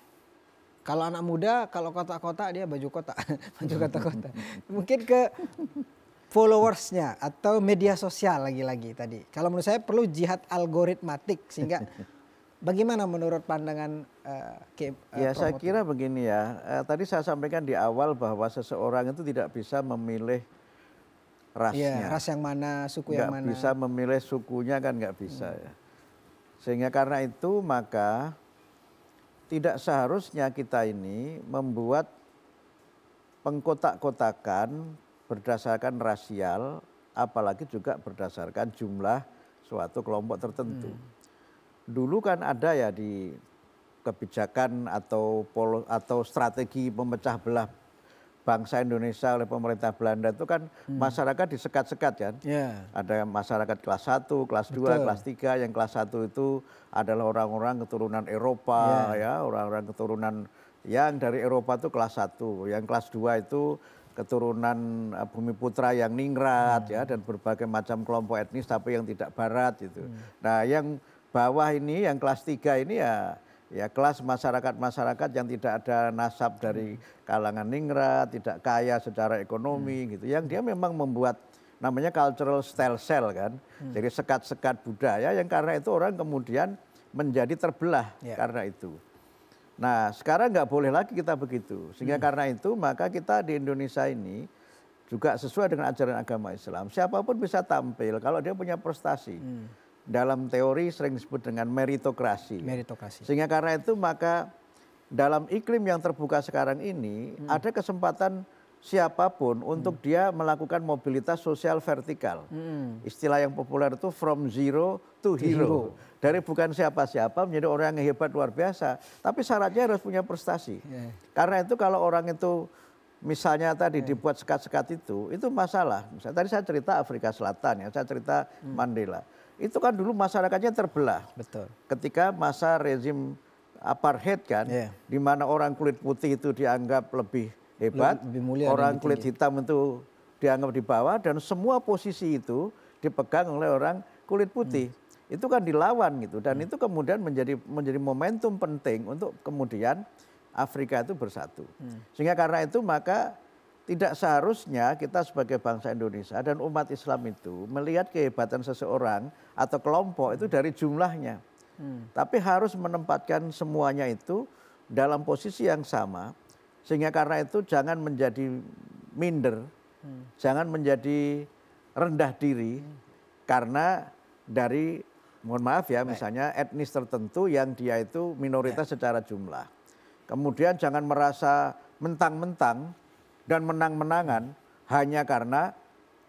kalau anak muda, kalau kotak-kotak dia baju kotak, baju kotak-kotak. Mungkin ke followersnya atau media sosial lagi-lagi tadi. Kalau menurut saya perlu jihad algoritmatik sehingga bagaimana menurut pandangan saya kira begini ya. Tadi saya sampaikan di awal bahwa seseorang itu tidak bisa memilih rasnya. Ras yang mana, suku yang mana. Nggak bisa memilih sukunya kan nggak bisa ya. Sehingga karena itu maka tidak seharusnya kita ini membuat pengkotak-kotakan berdasarkan rasial, apalagi juga berdasarkan jumlah suatu kelompok tertentu. Dulu kan ada ya di kebijakan atau strategi memecah belah bangsa Indonesia oleh pemerintah Belanda itu kan masyarakat disekat-sekat kan. Ada masyarakat kelas 1, kelas 2, kelas 3, yang kelas 1 itu adalah orang-orang keturunan Eropa ya, orang-orang keturunan yang dari Eropa itu kelas 1, yang kelas 2 itu keturunan Bumiputra yang ningrat ya, dan berbagai macam kelompok etnis tapi yang tidak barat itu. Nah, yang bawah ini yang kelas 3 ini ya kelas masyarakat yang tidak ada nasab dari kalangan ningrat, tidak kaya secara ekonomi gitu. Yang dia memang membuat namanya cultural style cell kan. Jadi sekat-sekat budaya yang karena itu orang kemudian menjadi terbelah karena itu. Nah, sekarang nggak boleh lagi kita begitu. Sehingga karena itu maka kita di Indonesia ini juga sesuai dengan ajaran agama Islam. Siapapun bisa tampil kalau dia punya prestasi. Dalam teori sering disebut dengan meritokrasi. Sehingga karena itu maka dalam iklim yang terbuka sekarang ini ada kesempatan siapapun untuk dia melakukan mobilitas sosial vertikal. Istilah yang populer itu from zero to hero. Dari bukan siapa-siapa menjadi orang yang hebat luar biasa. Tapi syaratnya harus punya prestasi. Karena itu kalau orang itu misalnya tadi dibuat sekat-sekat itu masalah. Misalnya tadi saya cerita Afrika Selatan ya, saya cerita Mandela. Itu kan dulu masyarakatnya terbelah. Betul. Ketika masa rezim apartheid kan, di mana orang kulit putih itu dianggap lebih hebat, lebih mulia, orang kulit hitam itu dianggap di bawah, dan semua posisi itu dipegang oleh orang kulit putih. Itu kan dilawan gitu, dan itu kemudian menjadi momentum penting untuk kemudian Afrika itu bersatu. Sehingga karena itu maka tidak seharusnya kita sebagai bangsa Indonesia dan umat Islam itu melihat kehebatan seseorang atau kelompok itu dari jumlahnya. Tapi harus menempatkan semuanya itu dalam posisi yang sama. Sehingga karena itu jangan menjadi minder, jangan menjadi rendah diri karena dari, mohon maaf ya, misalnya etnis tertentu yang dia itu minoritas secara jumlah. Kemudian jangan merasa mentang-mentang dan menang-menangan hanya karena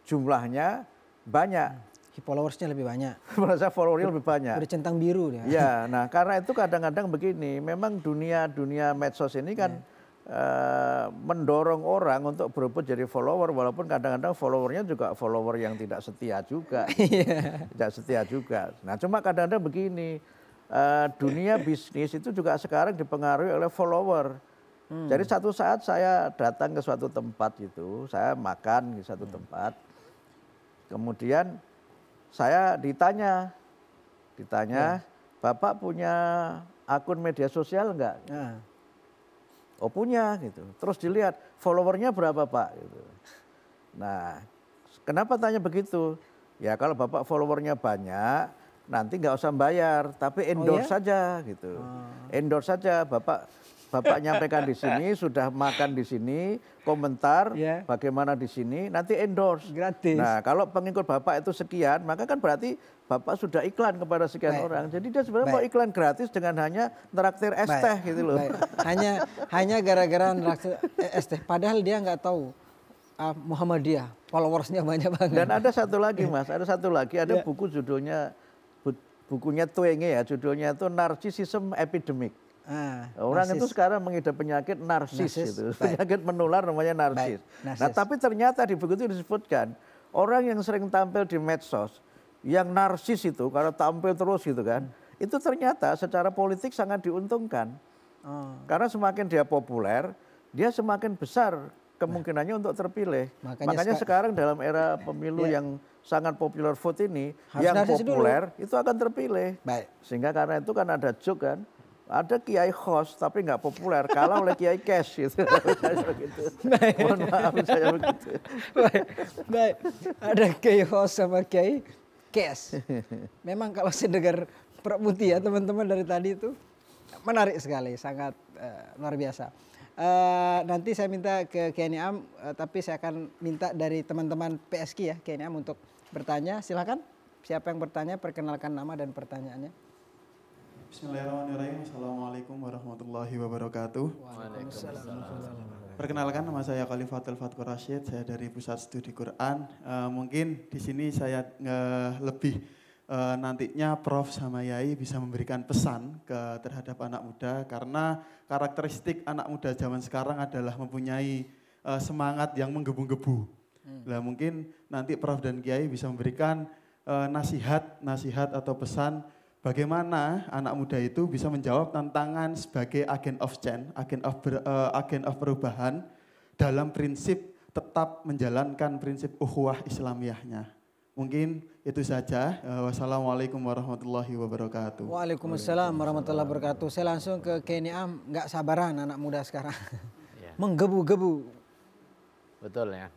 jumlahnya banyak. Followersnya lebih banyak. Merasa followernya lebih banyak. Udah centang biru dia. Ya, nah karena itu kadang-kadang begini, memang dunia medsos ini kan mendorong orang untuk berebut jadi follower, walaupun kadang-kadang followernya juga follower yang tidak setia juga. Tidak setia juga. Nah cuma kadang-kadang begini, dunia bisnis itu juga sekarang dipengaruhi oleh follower. Jadi satu saat saya datang ke suatu tempat itu, saya makan di satu tempat, kemudian saya ditanya, Bapak punya akun media sosial enggak? Oh punya gitu. Terus dilihat followernya berapa Pak? Gitu. Nah kenapa tanya begitu? Ya kalau Bapak followernya banyak, nanti nggak usah bayar, tapi endorse saja gitu. Endorse saja, Bapak nyampaikan di sini, sudah makan di sini, komentar bagaimana di sini, nanti endorse. Gratis. Nah kalau pengikut Bapak itu sekian, maka kan berarti Bapak sudah iklan kepada sekian orang. Jadi dia sebenarnya mau iklan gratis dengan hanya traktir es teh gitu loh. Hanya gara-gara traktir es teh. Padahal dia nggak tahu Muhammadiyah, followersnya banyak banget. Dan ada satu lagi Mas, ada buku bukunya Twenge ya, judulnya itu Narcissism Epidemic. Orang itu sekarang mengidap penyakit narsis itu, penyakit menular namanya narsis. Nah tapi ternyata di buku itu disebutkan orang yang sering tampil di medsos, yang narsis itu karena tampil terus gitu kan, itu ternyata secara politik sangat diuntungkan. Karena semakin dia populer, dia semakin besar kemungkinannya untuk terpilih. Makanya sekarang dalam era pemilu yang sangat popular vote ini, yang populer itu akan terpilih. Sehingga karena itu kan ada joke kan, ada kiai host tapi nggak populer, kalah oleh kiai cash gitu. Mohon maaf saya begitu. Baik. Ada kiai host sama kiai cash. Memang kalau saya dengar Prof Muti ya teman-teman dari tadi itu menarik sekali, sangat luar biasa. Nanti saya minta ke Kiai Niam, tapi saya akan minta dari teman-teman PSK ya Kiai Niam untuk bertanya. Silakan. Siapa yang bertanya, perkenalkan nama dan pertanyaannya. Bismillahirrahmanirrahim. Assalamualaikum warahmatullahi wabarakatuh. Perkenalkan, nama saya Khalifatul Fatkur Rashid, saya dari Pusat Studi Quran. Mungkin di sini saya lebih nantinya Prof sama Yai bisa memberikan pesan terhadap anak muda, karena karakteristik anak muda zaman sekarang adalah mempunyai semangat yang menggebu-gebu. Nah, mungkin nanti Prof dan Kiai bisa memberikan nasihat atau pesan bagaimana anak muda itu bisa menjawab tantangan sebagai agent of change, agent of perubahan dalam prinsip tetap menjalankan prinsip ukhuwah Islamiyahnya. Mungkin itu saja. Wassalamualaikum warahmatullahi wabarakatuh. Waalaikumsalam warahmatullahi wabarakatuh. Saya langsung ke Kiai Niam, nggak sabaran anak muda sekarang. Menggebu-gebu. Betul ya.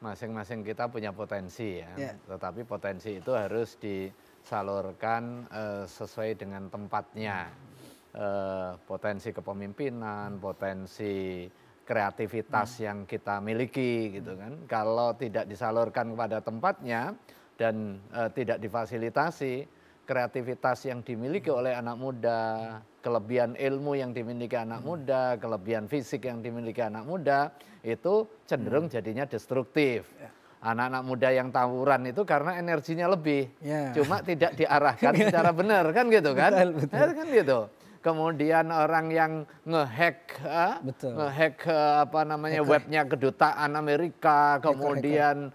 Masing-masing kita punya potensi ya. Tetapi potensi itu harus disalurkan sesuai dengan tempatnya. Potensi kepemimpinan, potensi kreativitas yang kita miliki gitu kan. Kalau tidak disalurkan kepada tempatnya dan tidak difasilitasi, kreativitas yang dimiliki oleh anak muda, kelebihan ilmu yang dimiliki anak muda, kelebihan fisik yang dimiliki anak muda, itu cenderung jadinya destruktif. Anak-anak muda yang tawuran itu karena energinya lebih, cuma tidak diarahkan secara benar, kan gitu kan? Betul. Kan gitu. Kemudian orang yang ngehack, webnya kedutaan Amerika, kemudian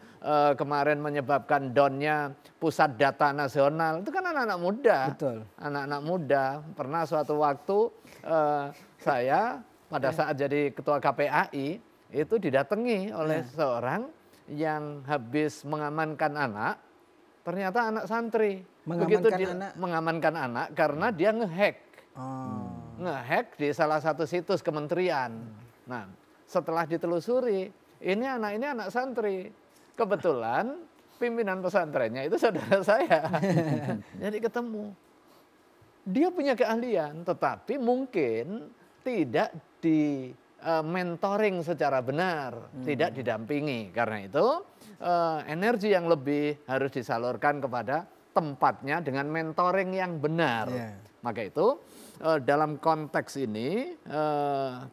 kemarin menyebabkan downnya pusat data nasional, itu kan anak-anak muda. Betul. Anak-anak muda. Pernah suatu waktu saya pada saat jadi ketua KPAI itu didatangi oleh seorang yang habis mengamankan anak, ternyata anak santri. Mengamankan anak karena dia ngehack. Ngehack di salah satu situs kementerian. Nah, setelah ditelusuri, ini anak santri. Kebetulan pimpinan pesantrennya itu saudara saya. Jadi ketemu. Dia punya keahlian, tetapi mungkin tidak di mentoring secara benar, tidak didampingi. Karena itu energi yang lebih harus disalurkan kepada tempatnya dengan mentoring yang benar. Maka itu dalam konteks ini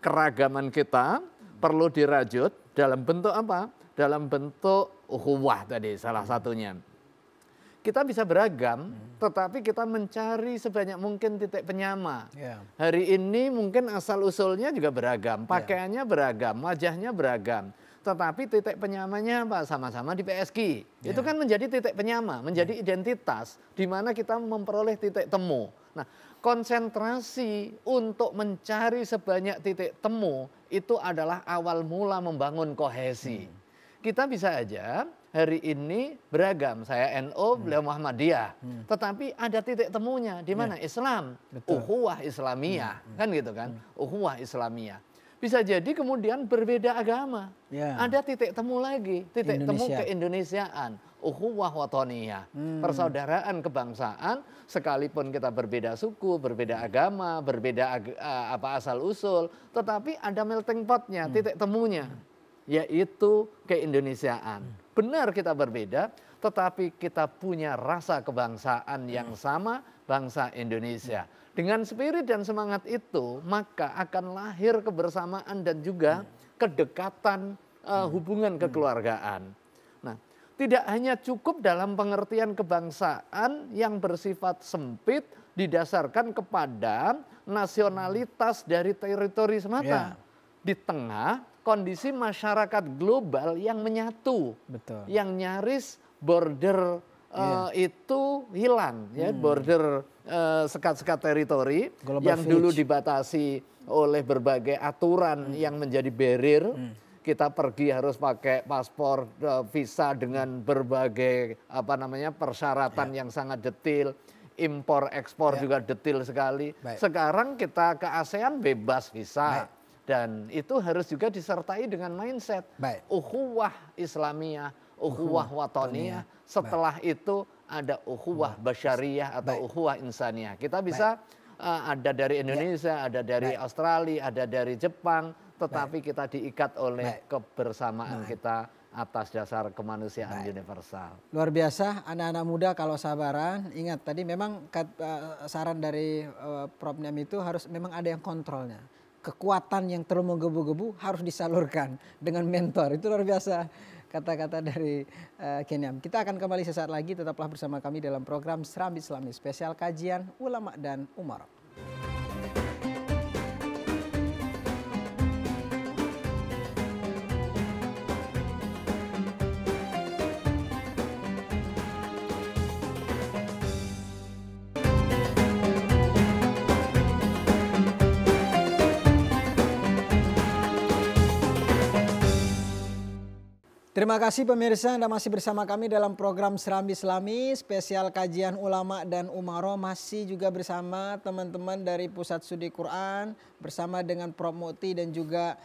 keragaman kita perlu dirajut dalam bentuk apa? Dalam bentuk ukhuwah tadi salah satunya. Kita bisa beragam, tetapi kita mencari sebanyak mungkin titik penyama. Hari ini mungkin asal-usulnya juga beragam, pakaiannya beragam, wajahnya beragam. Tetapi titik penyamanya apa? Sama-sama di PSG. Itu kan menjadi titik penyama, menjadi identitas di mana kita memperoleh titik temu. Nah, konsentrasi untuk mencari sebanyak titik temu itu adalah awal mula membangun kohesi. Kita bisa aja hari ini beragam, saya NU, beliau Muhammadiyah. Tetapi ada titik temunya, di mana Islam, ukhuwah Islamiyah, kan gitu kan, ukhuwah Islamiyah. Bisa jadi kemudian berbeda agama, ada titik temu lagi, titik temu keindonesiaan, ukhuwah watoniyah, persaudaraan kebangsaan, sekalipun kita berbeda suku, berbeda agama, berbeda asal usul, tetapi ada melting potnya, titik temunya. Yaitu keindonesiaan. Benar kita berbeda, tetapi kita punya rasa kebangsaan yang sama, bangsa Indonesia. Dengan spirit dan semangat itu, maka akan lahir kebersamaan dan juga kedekatan hubungan kekeluargaan. Nah, tidak hanya cukup dalam pengertian kebangsaan yang bersifat sempit didasarkan kepada nasionalitas dari teritori semata. Di tengah kondisi masyarakat global yang menyatu, yang nyaris border itu hilang, border sekat-sekat teritori yang dulu dibatasi oleh berbagai aturan yang menjadi barrier. Kita pergi harus pakai paspor, visa dengan berbagai persyaratan yang sangat detail. Impor ekspor juga detail sekali. Sekarang kita ke ASEAN bebas visa. Dan itu harus juga disertai dengan mindset ukhuwah Islamiyah, ukhuwah watoniyah. Setelah itu ada ukhuwah basyariyah atau ukhuwah insaniyah. Kita bisa ada dari Indonesia, ada dari Australia, ada dari Jepang, tetapi kita diikat oleh kebersamaan kita atas dasar kemanusiaan universal. Luar biasa, anak-anak muda kalau sabaran, ingat tadi memang saran dari Prof. Niam itu harus memang ada yang kontrolnya. Kekuatan yang terlalu menggebu-gebu harus disalurkan dengan mentor. Itu luar biasa kata-kata dari Keniam. Kita akan kembali sesaat lagi, tetaplah bersama kami dalam program Serambi Islami spesial kajian ulama dan umara. Terima kasih pemirsa, Anda masih bersama kami dalam program Serambi Islami spesial kajian ulama dan umara, masih juga bersama teman-teman dari Pusat Studi Quran bersama dengan Prof. Mukti dan juga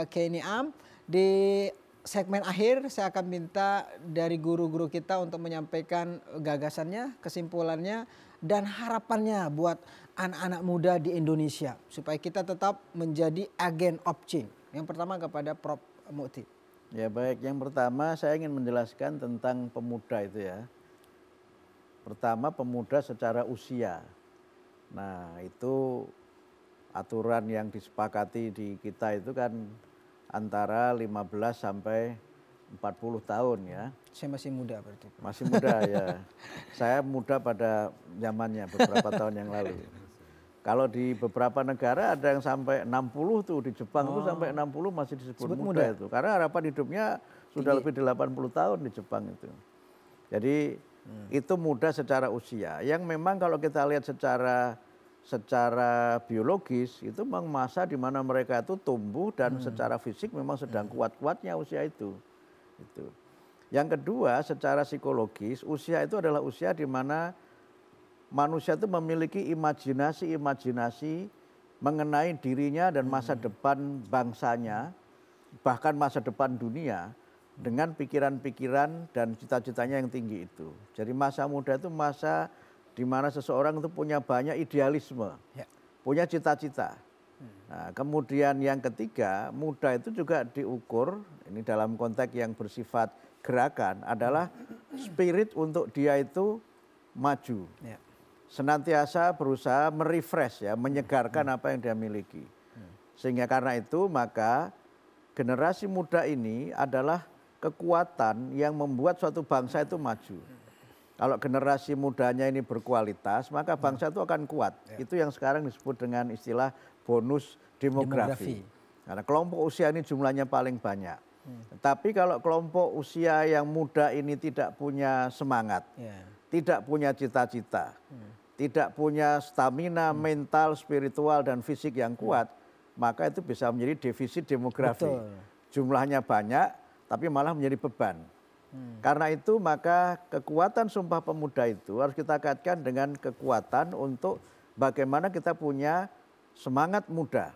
Keniam. Di segmen akhir saya akan minta dari guru-guru kita untuk menyampaikan gagasannya, kesimpulannya dan harapannya buat anak-anak muda di Indonesia supaya kita tetap menjadi agen of change. Yang pertama kepada Prof. Mukti. Ya baik, yang pertama saya ingin menjelaskan tentang pemuda itu ya. Pertama, pemuda secara usia. Nah, itu aturan yang disepakati di kita itu kan antara 15 sampai 40 tahun ya. Saya masih muda berarti. Masih muda ya. Saya muda pada zamannya beberapa tahun yang lalu. Kalau di beberapa negara ada yang sampai 60 tuh, di Jepang tuh sampai 60 masih disebut muda itu. Karena harapan hidupnya sudah lebih 80 tahun di Jepang itu. Jadi itu muda secara usia. Yang memang kalau kita lihat secara biologis itu memang masa di mana mereka itu tumbuh dan secara fisik memang sedang kuat-kuatnya usia itu. Yang kedua, secara psikologis usia itu adalah usia di mana manusia itu memiliki imajinasi mengenai dirinya dan masa depan bangsanya, bahkan masa depan dunia dengan pikiran-pikiran dan cita-citanya yang tinggi itu. Jadi masa muda itu masa di mana seseorang itu punya banyak idealisme, punya cita-cita. Nah, kemudian yang ketiga, muda itu juga diukur, ini dalam konteks yang bersifat gerakan, adalah spirit untuk dia itu maju. Senantiasa berusaha merefresh ya, menyegarkan apa yang dia miliki. Sehingga karena itu maka generasi muda ini adalah kekuatan yang membuat suatu bangsa itu maju. Kalau generasi mudanya ini berkualitas, maka bangsa itu akan kuat. Itu yang sekarang disebut dengan istilah bonus demografi. Karena kelompok usia ini jumlahnya paling banyak. Tapi kalau kelompok usia yang muda ini tidak punya semangat, tidak punya cita-cita, tidak punya stamina mental, spiritual, dan fisik yang kuat, maka itu bisa menjadi defisit demografi. Jumlahnya banyak, tapi malah menjadi beban. Karena itu maka kekuatan Sumpah Pemuda itu harus kita kaitkan dengan kekuatan untuk bagaimana kita punya semangat muda.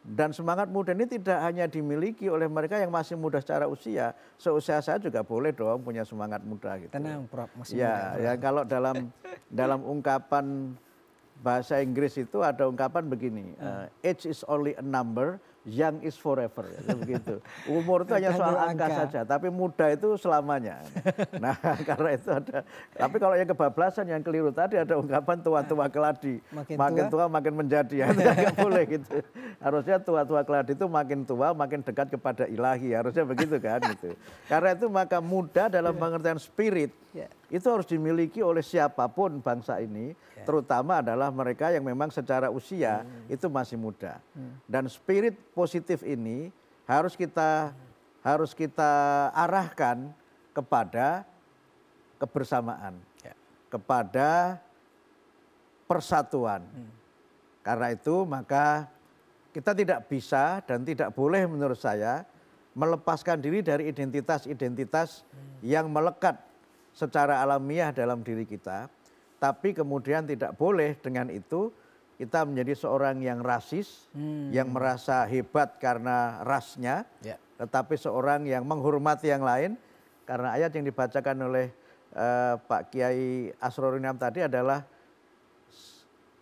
Dan semangat muda ini tidak hanya dimiliki oleh mereka yang masih muda secara usia. Seusia saya juga boleh dong punya semangat muda gitu. Tenang, Prof. Masih ya, muda. Ya kalau dalam ungkapan bahasa Inggris itu ada ungkapan begini, age is only a number, young is forever, ya, begitu. Umur itu hanya soal angka saja, tapi muda itu selamanya. Nah, karena itu ada. Tapi kalau yang kebablasan, yang keliru tadi ada ungkapan tua-tua keladi, makin tua makin menjadi, ya, itu nggak boleh gitu. Harusnya tua-tua keladi itu makin tua makin dekat kepada ilahi, harusnya begitu kan gitu. Karena itu maka muda dalam pengertian spirit itu harus dimiliki oleh siapapun bangsa ini, terutama adalah mereka yang memang secara usia itu masih muda. Dan spirit positif ini harus kita arahkan kepada kebersamaan, kepada persatuan. Karena itu maka kita tidak bisa dan tidak boleh menurut saya melepaskan diri dari identitas-identitas yang melekat secara alamiah dalam diri kita. Tapi kemudian tidak boleh dengan itu kita menjadi seorang yang rasis, yang merasa hebat karena rasnya, tetapi seorang yang menghormati yang lain. Karena ayat yang dibacakan oleh Pak Kiai Asrorun Niam tadi adalah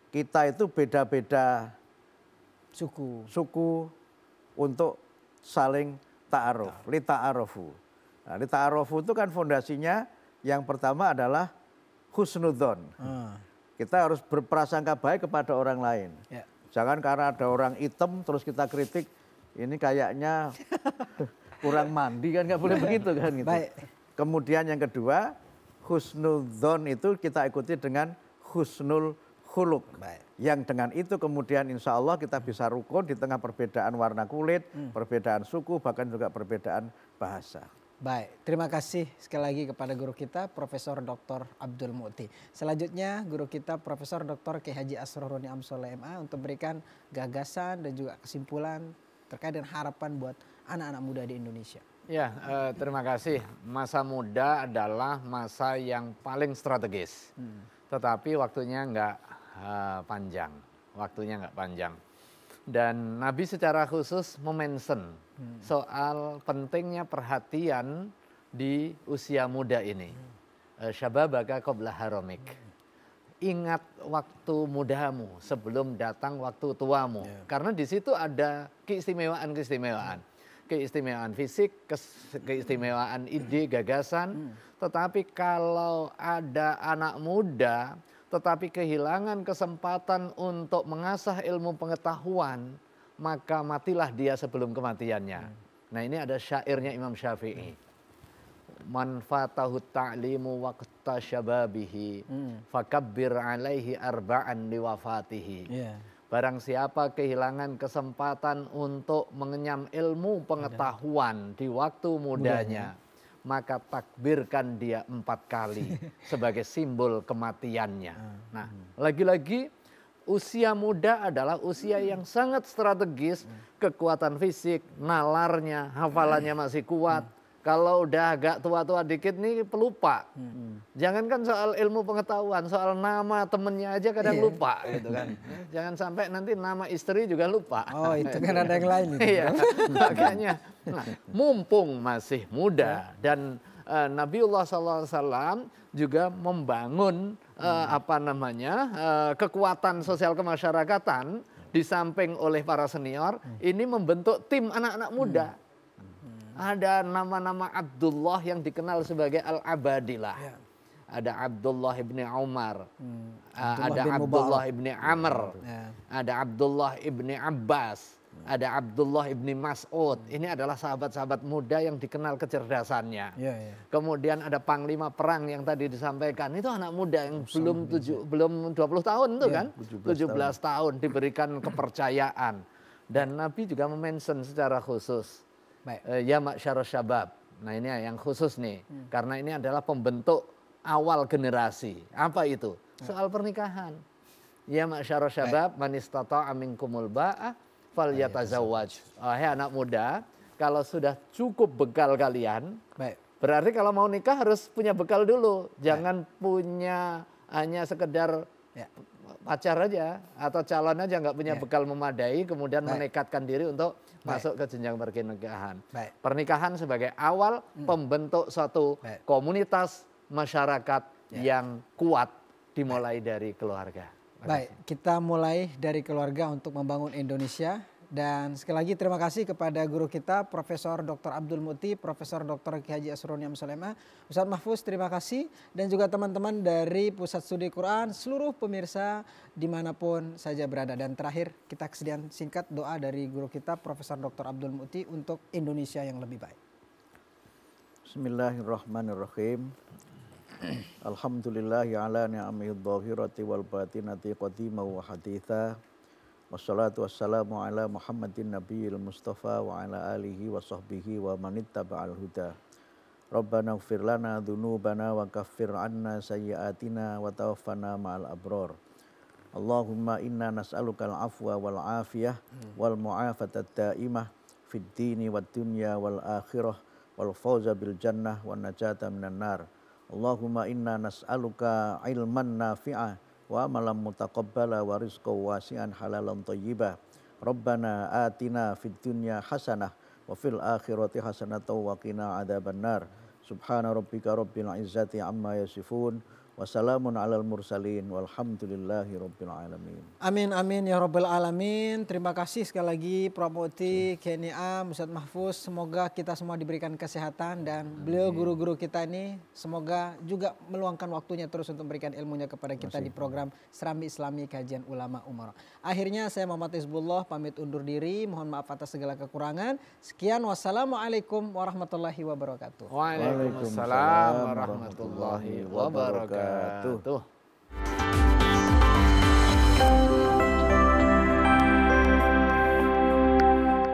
kita itu beda-beda suku untuk saling ta'aruf, li ta'arufu. Nah, li ta'arufu itu kan fondasinya yang pertama adalah husnudzon. Kita harus berprasangka baik kepada orang lain. Jangan karena ada orang hitam terus kita kritik, ini kayaknya kurang mandi kan, nggak boleh begitu kan gitu. Kemudian yang kedua, husnudzon itu kita ikuti dengan husnul khuluq. Yang dengan itu kemudian insya Allah kita bisa rukun di tengah perbedaan warna kulit, perbedaan suku, bahkan juga perbedaan bahasa. Baik, terima kasih sekali lagi kepada guru kita Profesor Dr. Abdul Mu'ti. Selanjutnya guru kita Profesor Dr. Kiai Haji Asrorun Niam Soleh MA untuk berikan gagasan dan juga kesimpulan terkait dengan harapan buat anak-anak muda di Indonesia. Ya, terima kasih. Masa muda adalah masa yang paling strategis, tetapi waktunya nggak panjang. Dan Nabi secara khusus memention soal pentingnya perhatian di usia muda ini. Syababaka qabla haramik. Ingat waktu mudamu sebelum datang waktu tuamu. Karena di situ ada keistimewaan-keistimewaan. keistimewaan fisik, keistimewaan ide, gagasan. Tetapi kalau ada anak muda, tetapi kehilangan kesempatan untuk mengasah ilmu pengetahuan, maka matilah dia sebelum kematiannya. Nah ini ada syairnya Imam Syafi'i. Man fatahu ta'limu waqta syababihi, fakabbir alaihi arba'an liwafatihi. Barang siapa kehilangan kesempatan untuk mengenyam ilmu pengetahuan di waktu mudanya, maka takbirkan dia 4 kali sebagai simbol kematiannya. Nah, lagi-lagi usia muda adalah usia yang sangat strategis, kekuatan fisik, nalarnya, hafalannya masih kuat. Kalau udah agak tua-tua dikit nih pelupa. Jangankan soal ilmu pengetahuan, soal nama temennya aja kadang lupa gitu kan. Jangan sampai nanti nama istri juga lupa. Oh itu kan ada yang lain. Iya, makanya mumpung masih muda dan Nabiullah SAW juga membangun kekuatan sosial kemasyarakatan di samping oleh para senior, ini membentuk tim anak-anak muda. Ada nama-nama Abdullah yang dikenal sebagai Al-Abadilah. Ada Abdullah ibni Umar, ada Abdullah ibni Amr, ada Abdullah ibni Abbas, ada Abdullah ibni Mas'ud. Ini adalah sahabat-sahabat muda yang dikenal kecerdasannya. Kemudian ada panglima perang yang tadi disampaikan. Itu anak muda yang belum 20 tahun tuh kan? 17 tahun diberikan kepercayaan. Dan Nabi juga memention secara khusus. Ya ma'syarus syabab. Nah ini yang khusus nih. Karena ini adalah pembentuk awal generasi. Apa itu? Soal pernikahan. Ya ma'syarus syabab man istata'a minkumul ba'ah falyatazawwaj. Hai anak muda, kalau sudah cukup bekal kalian, berarti kalau mau nikah harus punya bekal dulu. Jangan punya hanya sekedar pacar aja atau calon aja nggak punya bekal memadai, kemudian menekatkan diri untuk masuk ke jenjang pernikahan. Pernikahan sebagai awal pembentuk suatu komunitas masyarakat yang kuat dimulai dari keluarga. Baik, kita mulai dari keluarga untuk membangun Indonesia. Dan sekali lagi terima kasih kepada guru kita Profesor Dr. Abdul Muti, Profesor Dr. Ki Haji Asroni Amsolema, Ustadz Mahfuz terima kasih, dan juga teman-teman dari Pusat Studi Quran, seluruh pemirsa dimanapun saja berada. Dan terakhir kita kesediaan singkat doa dari guru kita Profesor Dr. Abdul Muti untuk Indonesia yang lebih baik. Bismillahirrahmanirrahim. Alhamdulillahi ala ni'amihi dhahirati wal batinati qadima wa haditha. Wassalatu wassalamu ala Muhammadin nabiyil mustafa wa ala alihi wa sahbihi wa manittaba'al huda. Rabbana ighfir lana dhunubana wa kaffir anna sayyiatina wa tawaffana ma'al abrar. Allahumma inna nas'alukal afwa wal afiyah wal mu'afatad da'imah fid dini wad dunya wal akhirah wal fawza bil jannah wan najata minan nar. Allahumma inna nas'aluka ilman nafi'ah wa amalan mutaqabbala wa rizqan wasi'an halalan thayyibah. Rabbana atina fid dunya hasanah wa fil akhirati hasanatan wa qina adzabannar. Subhana rabbika rabbil izzati amma yasifun wa salamun alal mursalin walhamdulillahi rabbil alamin. Amin amin ya rabbal alamin. Terima kasih sekali lagi Prof. Muti, Kenia, Ustadz Mahfuz. Semoga kita semua diberikan kesehatan dan beliau guru-guru kita ini semoga juga meluangkan waktunya terus untuk memberikan ilmunya kepada kita di program Serambi Islami Kajian Ulama Umara. Akhirnya saya Muhammad Hizbullah pamit undur diri. Mohon maaf atas segala kekurangan. Sekian, wassalamualaikum warahmatullahi wabarakatuh. Waalaikumsalam warahmatullahi wabarakatuh.